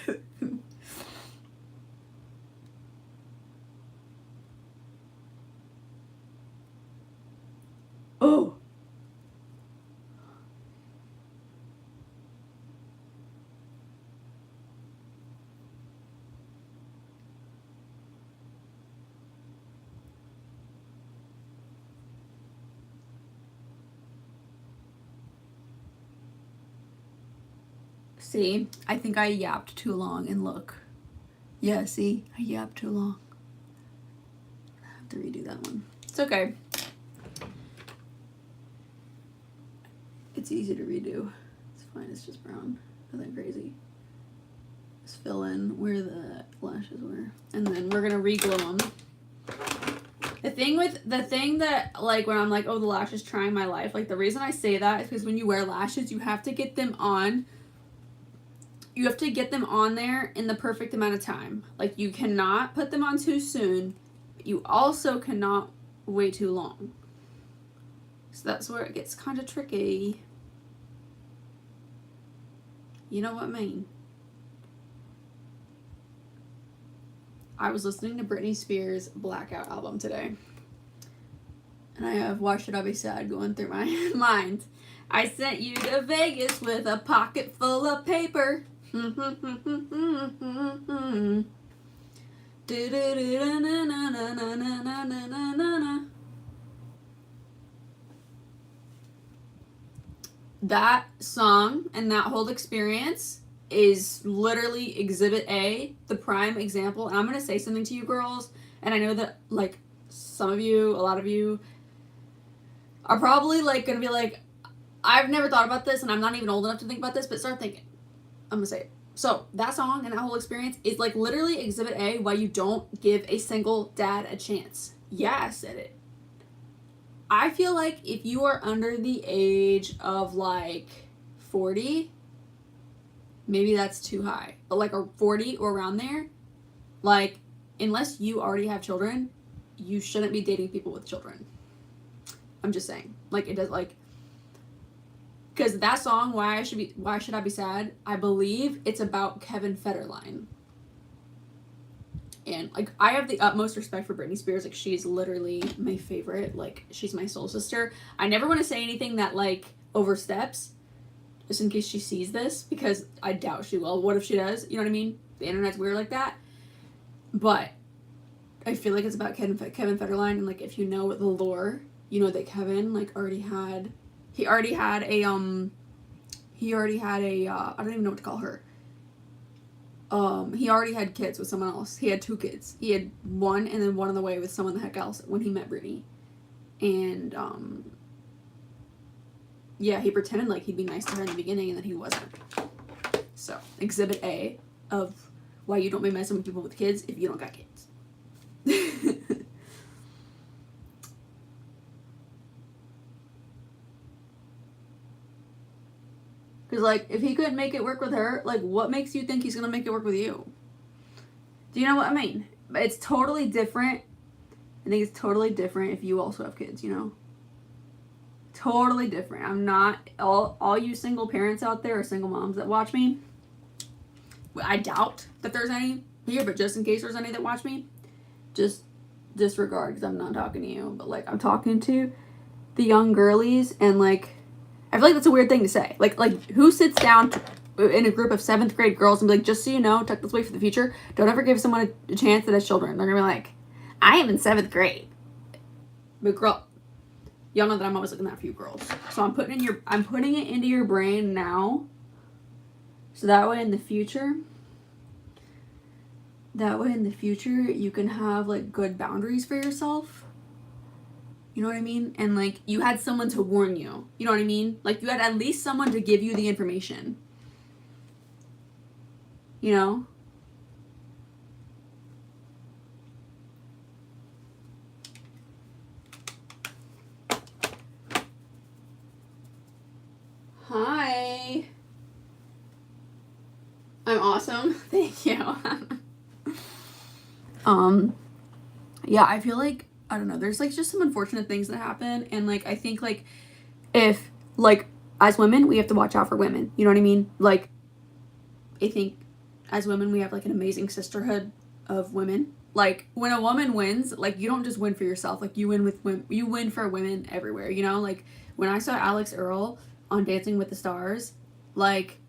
Oh. See, I think I yapped too long and look. Yeah, see, I yapped too long. I have to redo that one. It's okay. It's easy to redo. It's fine. It's just brown. Nothing crazy. Just fill in where the lashes were, and then we're gonna re-glue them. The thing that, like, when I'm like, oh, the lash is trying my life, like, the reason I say that is because when you wear lashes, you have to get them on. You have to get them on there in the perfect amount of time. Like, you cannot put them on too soon, but you also cannot wait too long. So that's where it gets kind of tricky. You know what I mean? I was listening to Britney Spears' Blackout album today. And I have Why Should I Be Sad going through my mind. I sent you to Vegas with a pocket full of paper. That song and that whole experience is literally Exhibit A, the prime example. And I'm going to say something to you girls, and I know that, like, some of you, a lot of you, are probably, like, going to be like, I've never thought about this, and I'm not even old enough to think about this, but start thinking. I'm going to say it. So, that song and that whole experience is, like, literally Exhibit A, why you don't give a single dad a chance. Yeah, I said it. I feel like if you are under the age of, like, 40... maybe that's too high, but like a 40 or around there, like, unless you already have children, you shouldn't be dating people with children. I'm just saying, like, it does, like, because that song, Why Should I Be Sad, I believe it's about Kevin Federline. And, like, I have the utmost respect for Britney Spears. Like, she's literally my favorite. Like, she's my soul sister. I never want to say anything that, like, oversteps, just in case she sees this, because I doubt she will. What if she does? You know what I mean? The internet's weird like that. But I feel like it's about Kevin Federline, and, like, if you know the lore, you know that Kevin, like, already had a I don't even know what to call her. He already had kids with someone else. He had 2 kids. He had one, and then one on the way with someone the heck else when he met Britney. And, yeah, he pretended like he'd be nice to her in the beginning, and then he wasn't. So, Exhibit A of why you don't be messing with people with kids if you don't got kids. Because, like, if he couldn't make it work with her, like, what makes you think he's going to make it work with you? Do you know what I mean? It's totally different. I think it's totally different if you also have kids, you know? Totally different. I'm not, all you single parents out there or single moms that watch me, I doubt that there's any here, but just in case there's any that watch me, just disregard, because I'm not talking to you, but, like, I'm talking to the young girlies, and, like, I feel like that's a weird thing to say. Like who sits down in a group of 7th grade girls and be like, just so you know, tuck this away for the future, don't ever give someone a chance that has children. They're gonna be like, I am in 7th grade. But girl, y'all know that I'm always looking out for you girls. So I'm putting it into your brain now. So that way in the future, you can have, like, good boundaries for yourself. You know what I mean? And, like, you had someone to warn you. You know what I mean? Like, you had at least someone to give you the information. You know? Hi. I'm awesome. Thank you. Yeah, I feel like, I don't know, there's, like, just some unfortunate things that happen, and, like, I think, like, if, like, as women, we have to watch out for women, you know what I mean? Like, I think as women, we have, like, an amazing sisterhood of women. Like, when a woman wins, like, you don't just win for yourself, like, you win for women everywhere, you know? Like, when I saw Alex Earl on Dancing with the Stars, like,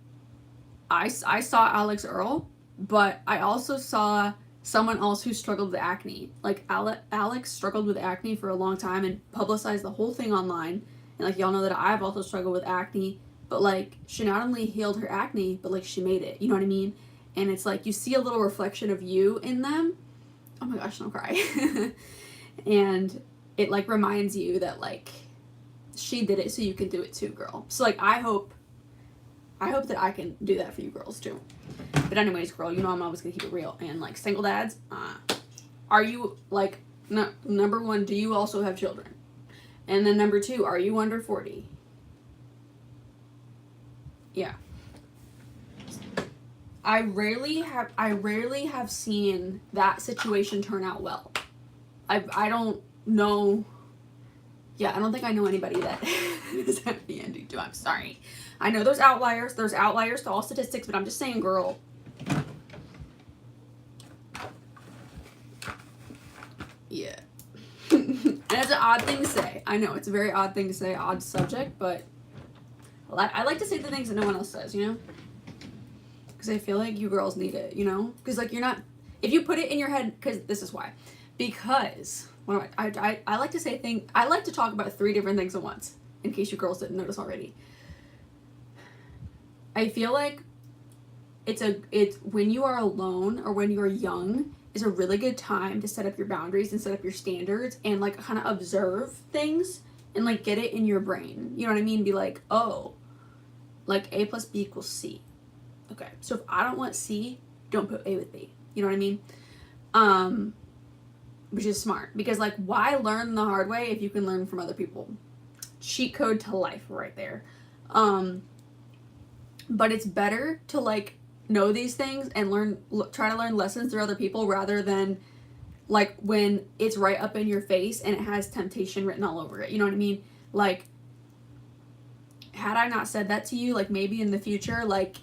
I saw Alex Earl, but I also saw someone else who struggled with acne. Like, Alex struggled with acne for a long time and publicized the whole thing online. And, like, y'all know that I've also struggled with acne, but, like, she not only healed her acne, but, like, she made it. You know what I mean? And it's like, you see a little reflection of you in them. Oh my gosh, don't cry. And it like reminds you that like she did it so you can do it too, girl. So like I hope that I can do that for you girls too. But anyways, girl, you know I'm always gonna keep it real. And like single dads, are you like number one, do you also have children? And then number two, are you under 40? Yeah. I rarely have seen that situation turn out well. I don't know. Yeah, I don't think I know anybody that is happy ending too. I'm sorry. I know there's outliers. There's outliers to all statistics, but I'm just saying, girl. Yeah. And it's an odd thing to say. I know, it's a very odd thing to say, odd subject, but I like to say the things that no one else says, you know? Because I feel like you girls need it, you know? Because, like, you're not... If you put it in your head... Because this is why. Because... Well, I like to say things... I like to talk about 3 different things at once. In case you girls didn't notice already. I feel like it's when you are alone or when you're young is a really good time to set up your boundaries and set up your standards and like kind of observe things and like get it in your brain. You know what I mean? Be like, oh, like A plus B equals C. Okay, so if I don't want C, don't put A with B. You know what I mean? Which is smart because like why learn the hard way if you can learn from other people? Cheat code to life right there. But it's better to like know these things and try to learn lessons through other people rather than like when it's right up in your face and it has temptation written all over it. You know what I mean? Like, had I not said that to you, like maybe in the future, like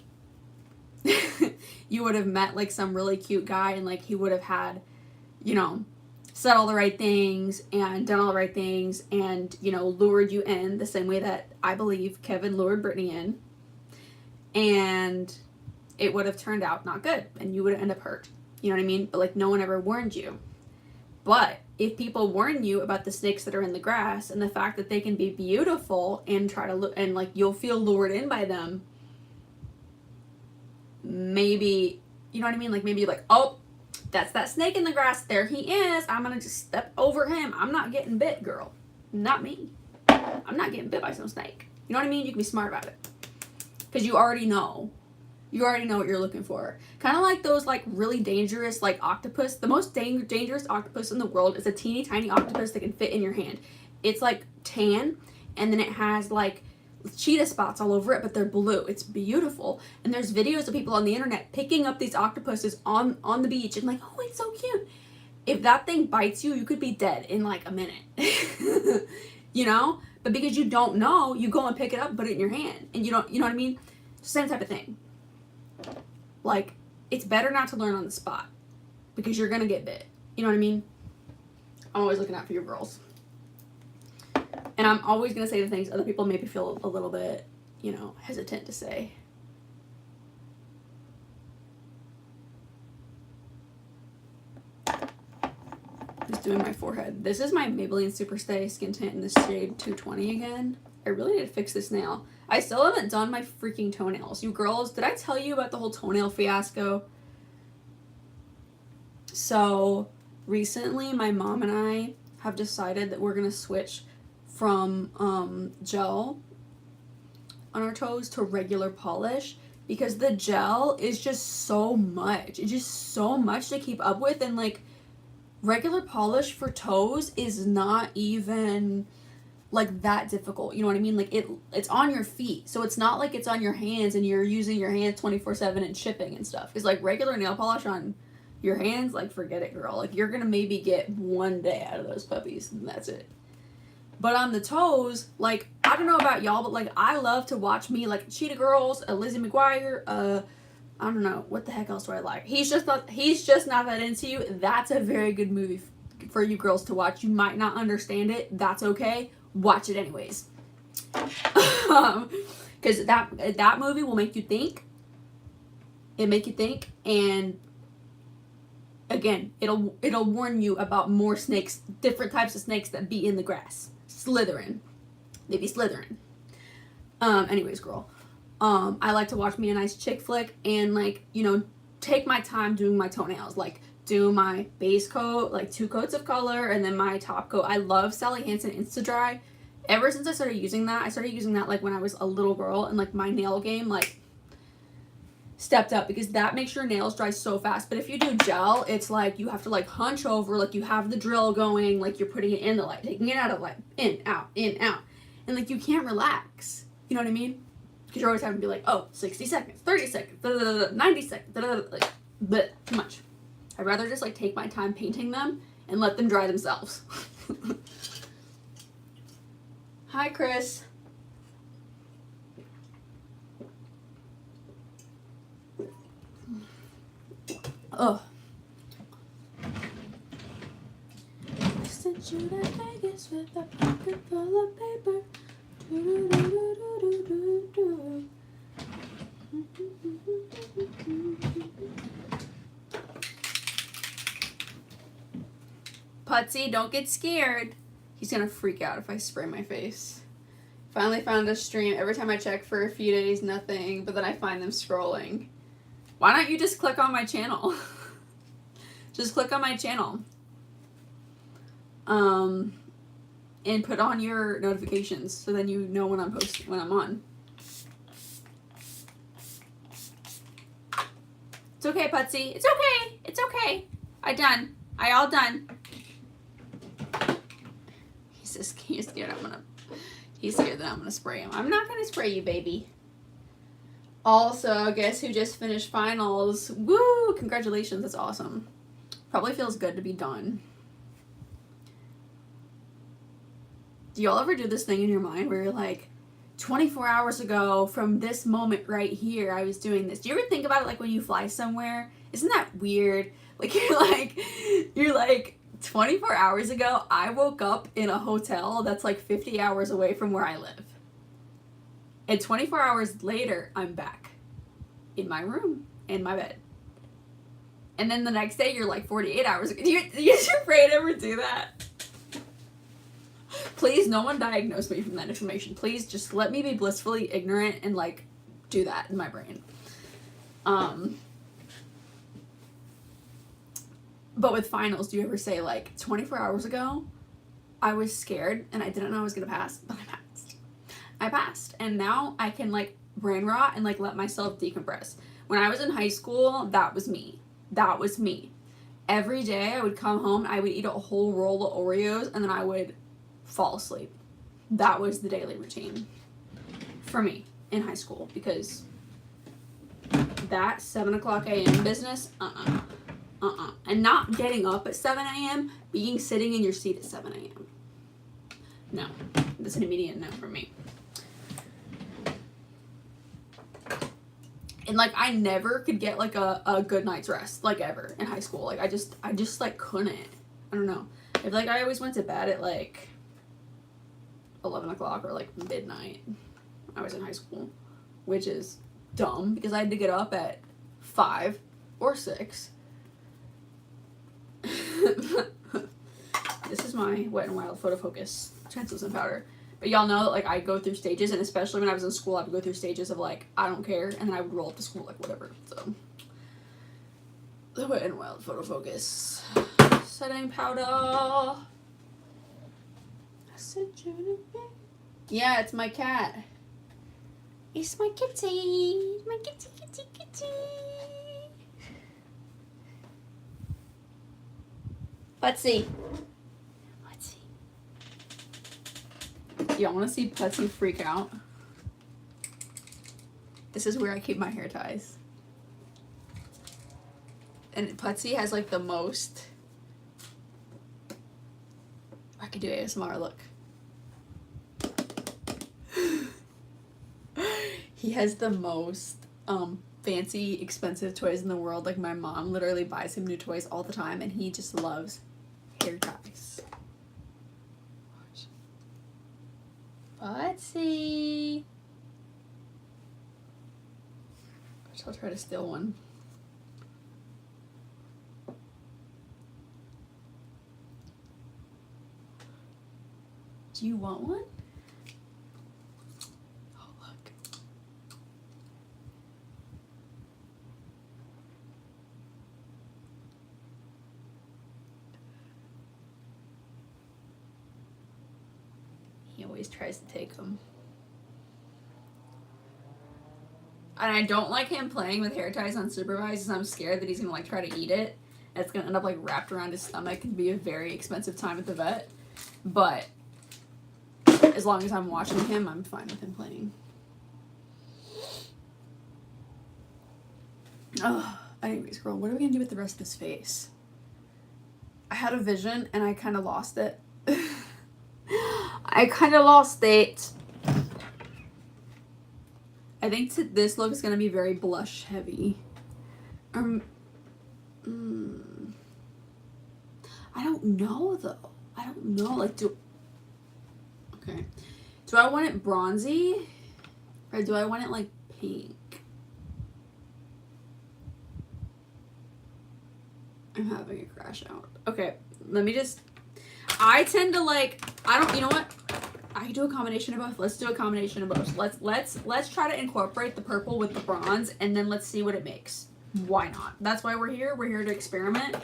you would have met like some really cute guy and like he would have had, you know, said all the right things and done all the right things and, you know, lured you in the same way that I believe Kevin lured Brittany in. And it would have turned out not good and you would end up hurt. You know what I mean? But like no one ever warned you. But if people warn you about the snakes that are in the grass and the fact that they can be beautiful and try to look and like you'll feel lured in by them, maybe, you know what I mean? Like maybe you're like, oh, that's that snake in the grass. There he is. I'm going to just step over him. I'm not getting bit, girl. Not me. I'm not getting bit by some snake. You know what I mean? You can be smart about it. Because you already know. You already know what you're looking for. Kind of like those like really dangerous like octopus. The most dangerous octopus in the world is a teeny tiny octopus that can fit in your hand. It's like tan and then it has like cheetah spots all over it, but they're blue. It's beautiful. And there's videos of people on the internet picking up these octopuses on the beach and like, oh, it's so cute. If that thing bites you, you could be dead in like a minute. You know? But because you don't know, you go and pick it up and put it in your hand. And you know what I mean? Same type of thing. Like, it's better not to learn on the spot. Because you're going to get bit. You know what I mean? I'm always looking out for your girls. And I'm always going to say the things other people maybe feel a little bit, you know, hesitant to say. Just doing my forehead. This is my Maybelline Superstay Skin Tint in the shade 220 again. I really need to fix this nail. I still haven't done my freaking toenails. You girls, did I tell you about the whole toenail fiasco? So, recently my mom and I have decided that we're going to switch from gel on our toes to regular polish because the gel is just so much. It's just so much to keep up with, and like regular polish for toes is not even like that difficult. You know what I mean? Like it's on your feet, so it's not like it's on your hands and you're using your hands 24/7 and shipping and stuff. It's like regular nail polish on your hands, like forget it, girl. Like you're gonna maybe get one day out of those puppies and that's it. But on the toes, like I don't know about y'all, but like I love to watch me like Cheetah Girls, Lizzie McGuire, I don't know what the heck else do I like. He's just not that into you. That's a very good movie for you girls to watch. You might not understand it. That's okay. Watch it anyways. Because that movie will make you think. It'll make you think, and again, it'll warn you about more snakes, different types of snakes that be in the grass. Slithering. They be slithering. Anyways, girl. I like to watch me a nice chick flick and like, you know, take my time doing my toenails. Like do my base coat, like 2 coats of color, and then my top coat. I love Sally Hansen Insta Dry. Ever since I started using that, like when I was a little girl, and like my nail game like stepped up, because that makes your nails dry so fast. But if you do gel, it's like you have to like hunch over, like you have the drill going, like you're putting it in the light, taking it out of light, in, out, and like you can't relax. You know what I mean? Because you're always having to be like, oh, 60 seconds, 30 seconds, 90 seconds, like, but too much. I'd rather just like take my time painting them and let them dry themselves. Hi, Chris. Oh. I sent you to Vegas with a pocket full of paper. Putsy, don't get scared. He's gonna freak out if I spray my face. Finally found a stream. Every time I check for a few days, nothing, but then I find them scrolling. Why don't you just click on my channel? Just click on my channel. And put on your notifications so then you know when I'm posting, when I'm on. It's okay, Putsy. It's okay. It's okay. I all done. He's scared he's scared that I'm gonna spray him. I'm not gonna spray you, baby. Also, guess who just finished finals? Woo! Congratulations, that's awesome. Probably feels good to be done. Do y'all ever do this thing in your mind where you're like, 24 hours ago from this moment right here, I was doing this? Do you ever think about it like when you fly somewhere? Isn't that weird? Like you're like 24 hours ago, I woke up in a hotel that's like 50 hours away from where I live. And 24 hours later, I'm back in my room, in my bed. And then the next day, you're like 48 hours ago. Do you afraid to ever do that? Please, no one diagnose me from that information. Please, just let me be blissfully ignorant and like do that in my brain. But with finals, do you ever say like 24 hours ago, I was scared and I didn't know I was gonna pass, but I passed. I passed, and now I can like brain rot and like let myself decompress. When I was in high school, that was me. That was me. Every day I would come home, I would eat a whole roll of Oreos, and then I would fall asleep. That was the daily routine for me in high school, because that 7 o'clock a.m. business, and not getting up at 7 a.m., sitting in your seat at 7 a.m. No, that's an immediate no for me. And like I never could get like a good night's rest, like ever in high school. Like I just like couldn't. I don't know. If like I always went to bed at like 11 o'clock or like midnight. I was in high school, which is dumb because I had to get up at 5 or 6. This is my Wet n Wild Photo Focus translucent powder. But y'all know that like I go through stages, and especially when I was in school, I would go through stages of like I don't care, and then I would roll up to school like whatever. So the Wet n Wild Photo Focus setting powder. I said yeah, it's my cat. It's my kitty. My kitty. Let's see. Y'all want to see Putsy freak out? This is where I keep my hair ties. And Putsy has like the most... I could do ASMR, look. He has the most fancy, expensive toys in the world. Like my mom literally buys him new toys all the time, and he just loves hair ties. Putsy. I'll try to steal one. Do you want one? Oh, look. always tries to take them. And I don't like him playing with hair ties unsupervised because I'm scared that he's gonna like try to eat it. And it's gonna end up like wrapped around his stomach and be a very expensive time at the vet. But as long as I'm watching him, I'm fine with him playing. Oh, anyways, girl, what are we gonna do with the rest of his face? I had a vision and I kind of lost it. I kind of lost it. I think this look is going to be very blush heavy. I don't know though. I don't know. Like, do I want it bronzy? Or do I want it like pink? I'm having a crash out. Okay, let me just, I tend to like, you know what? I can do a combination of both. Let's do a combination of both. Let's try to incorporate the purple with the bronze, and then let's see what it makes. Why not? That's why we're here. We're here to experiment.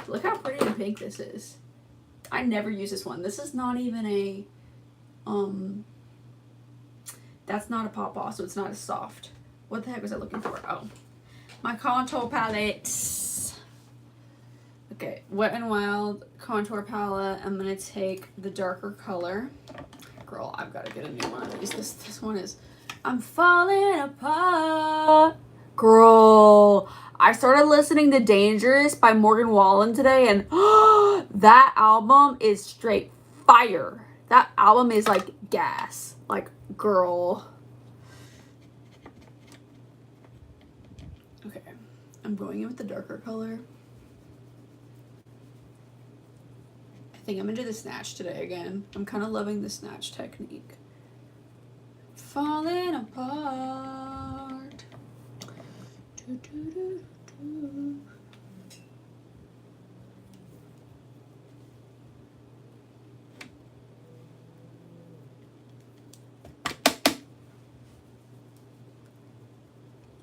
Look how pretty and pink this is. I never use this one. This is not even a, that's not a pawpaw, so it's not as soft. What the heck was I looking for? Oh, my contour palette. Okay, Wet n Wild contour palette. I'm gonna take the darker color. Girl, I've got to get a new one of these. This one is, I'm falling apart. Girl, I started listening to Dangerous by Morgan Wallen today, and that album is straight fire. That album is like gas. Like, girl. Okay, I'm going in with the darker color. I think I'm gonna do the snatch today again. I'm kind of loving the snatch technique. Falling apart. Do, do, do, do.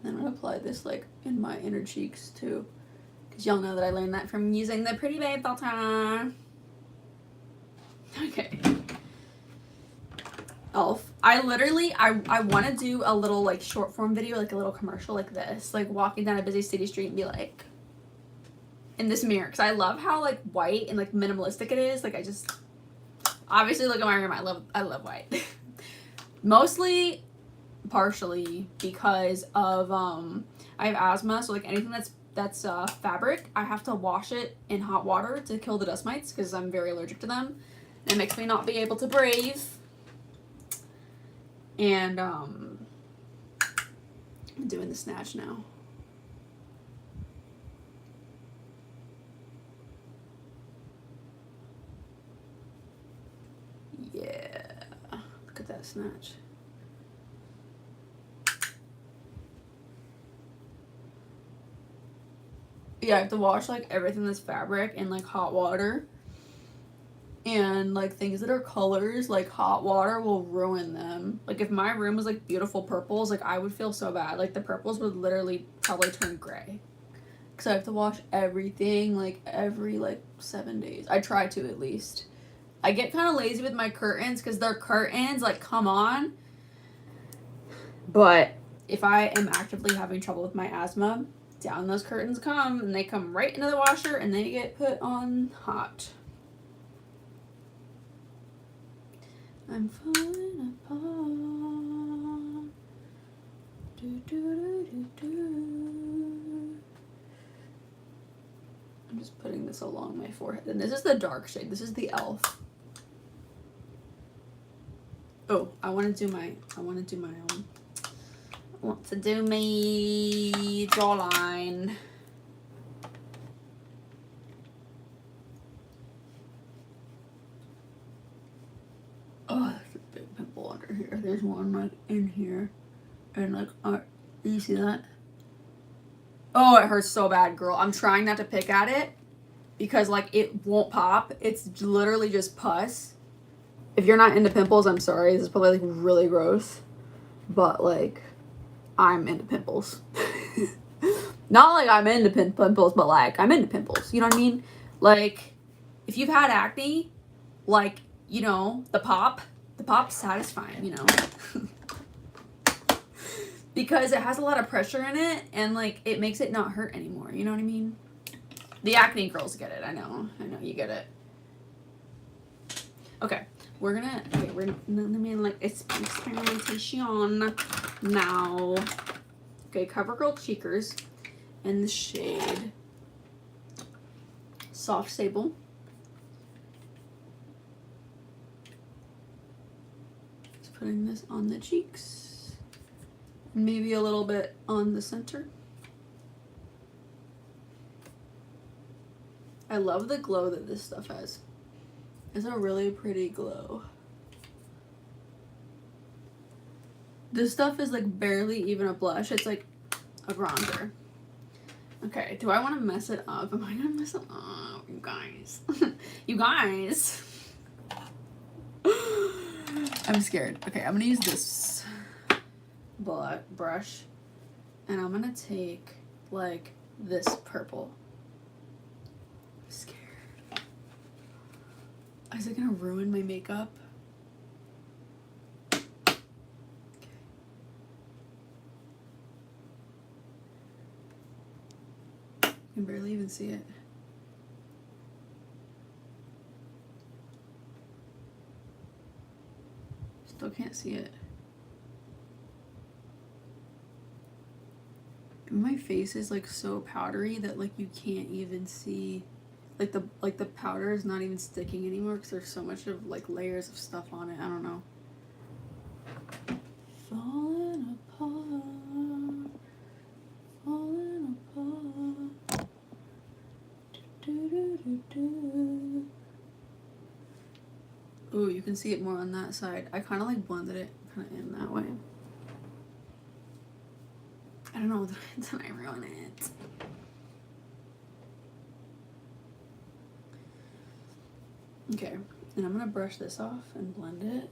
Then I'm gonna apply this like in my inner cheeks too, because y'all know that I learned that from using the Pretty Babe filter. Okay. Elf. I literally, I want to do a little like short form video, like a little commercial like this, like walking down a busy city street and be like, in this mirror, because I love how like white and like minimalistic it is. Like, I just, obviously look at my room, I love white. Mostly, partially because of, I have asthma, so like anything that's fabric, I have to wash it in hot water to kill the dust mites because I'm very allergic to them. It makes me not be able to breathe. And I'm doing the snatch now. Yeah. Look at that snatch. Yeah, I have to wash like everything that's fabric in like hot water. And like things that are colors, like hot water will ruin them. Like if my room was like beautiful purples, like I would feel so bad. Like the purples would literally probably turn gray. Because I have to wash everything like every like 7 days. I try to at least. I get kind of lazy with my curtains because they're curtains, like come on. But if I am actively having trouble with my asthma, down those curtains come and they come right into the washer and they get put on hot. I'm falling apart. Do, do, do, do, do. I'm just putting this along my forehead. And this is the dark shade. This is the Elf. Oh, I want to do my my jawline. Oh, there's a big pimple under here. There's one like in here. And like, do you see that? Oh, it hurts so bad, girl. I'm trying not to pick at it because like it won't pop. It's literally just pus. If you're not into pimples, I'm sorry. This is probably like really gross. But like, I'm into pimples. Not like I'm into pimples, but like I'm into pimples. You know what I mean? Like, if you've had acne, like, you know, the pop, The pop's satisfying, you know. Because it has a lot of pressure in it, and like it makes it not hurt anymore. You know what I mean? The acne girls get it. I know you get it. Okay, we're gonna like experimentation now. Okay, CoverGirl Cheekers in the shade Soft Sable. Just putting this on the cheeks. Maybe a little bit on the center. I love the glow that this stuff has. It's a really pretty glow. This stuff is like barely even a blush. It's like a bronzer. Okay, do I want to mess it up? Am I gonna mess it up? You guys. You guys. I'm scared. Okay, I'm gonna use this brush, and I'm gonna take like this purple. I'm scared. Is it gonna ruin my makeup? Okay. I can barely even see it. Still can't see it. My face is like so powdery that like you can't even see, like the powder is not even sticking anymore because there's so much of like layers of stuff on it. I don't know. Falling apart, falling apart. Ooh, you can see it more on that side. I kind of like blended it kind of in that way. I don't know, did I ruin it? Okay, and I'm gonna brush this off and blend it.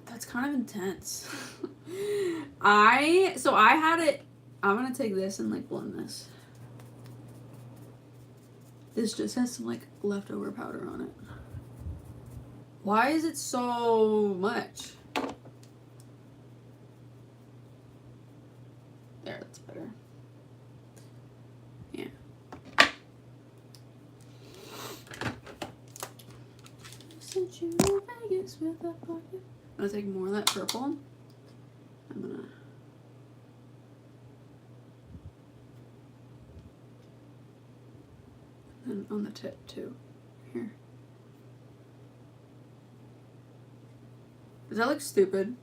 That's kind of intense. So I had it, I'm gonna take this and like blend this. This just has some like leftover powder on it. Why is it so much? There, that's better. Yeah. Since you know Vegas with that pocket. I'm gonna take more of that purple. I'm gonna. And on the tip too. Here. Does that look stupid?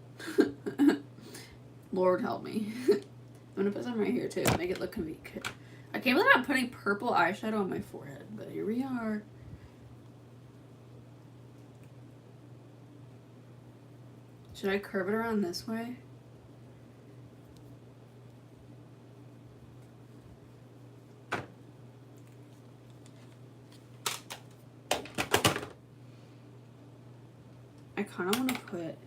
Lord help me. I'm gonna put some right here too, make it look convenient. I can't believe I'm putting purple eyeshadow on my forehead, but here we are. Should I curve it around this way? I kind of want to put,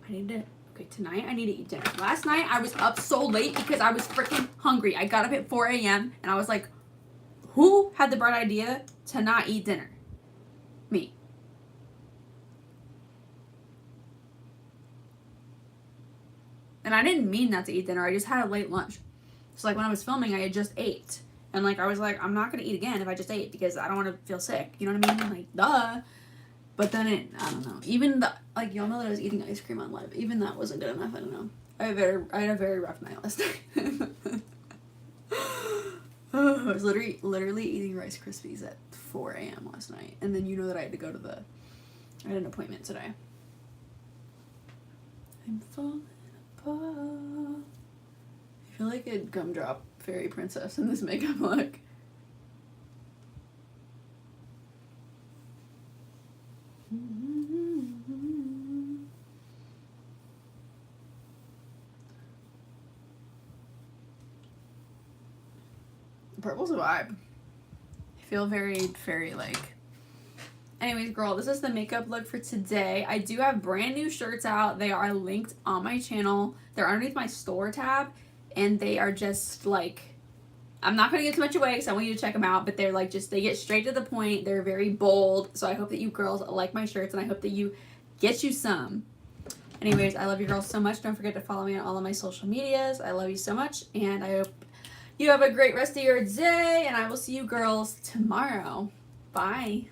okay, tonight I need to eat dinner. Last night I was up so late because I was freaking hungry. I got up at 4 a.m. and I was like, who had the bright idea to not eat dinner? Me. And I didn't mean not to eat dinner. I just had a late lunch. So like when I was filming, I had just ate. And like I was like, I'm not going to eat again if I just ate because I don't want to feel sick. You know what I mean? Like, duh. But then I don't know. Even like y'all know that I was eating ice cream on live. Even that wasn't good enough. I don't know. I had a very rough night last night. I was literally eating Rice Krispies at 4 a.m. last night, and then you know that I had to go to I had an appointment today. I'm falling apart. I feel like a gumdrop fairy princess in this makeup look. Purple's a vibe. I feel very fairy-like. Anyways, girl, this is the makeup look for today. I do have brand new shirts out. They are linked on my channel. They're underneath my store tab, and they are just like, I'm not going to give too much away because I want you to check them out, but they're like they get straight to the point. They're very bold. So I hope that you girls like my shirts, and I hope that you get you some. Anyways, I love you girls so much. Don't forget to follow me on all of my social medias. I love you so much, and I hope you have a great rest of your day, and I will see you girls tomorrow. Bye.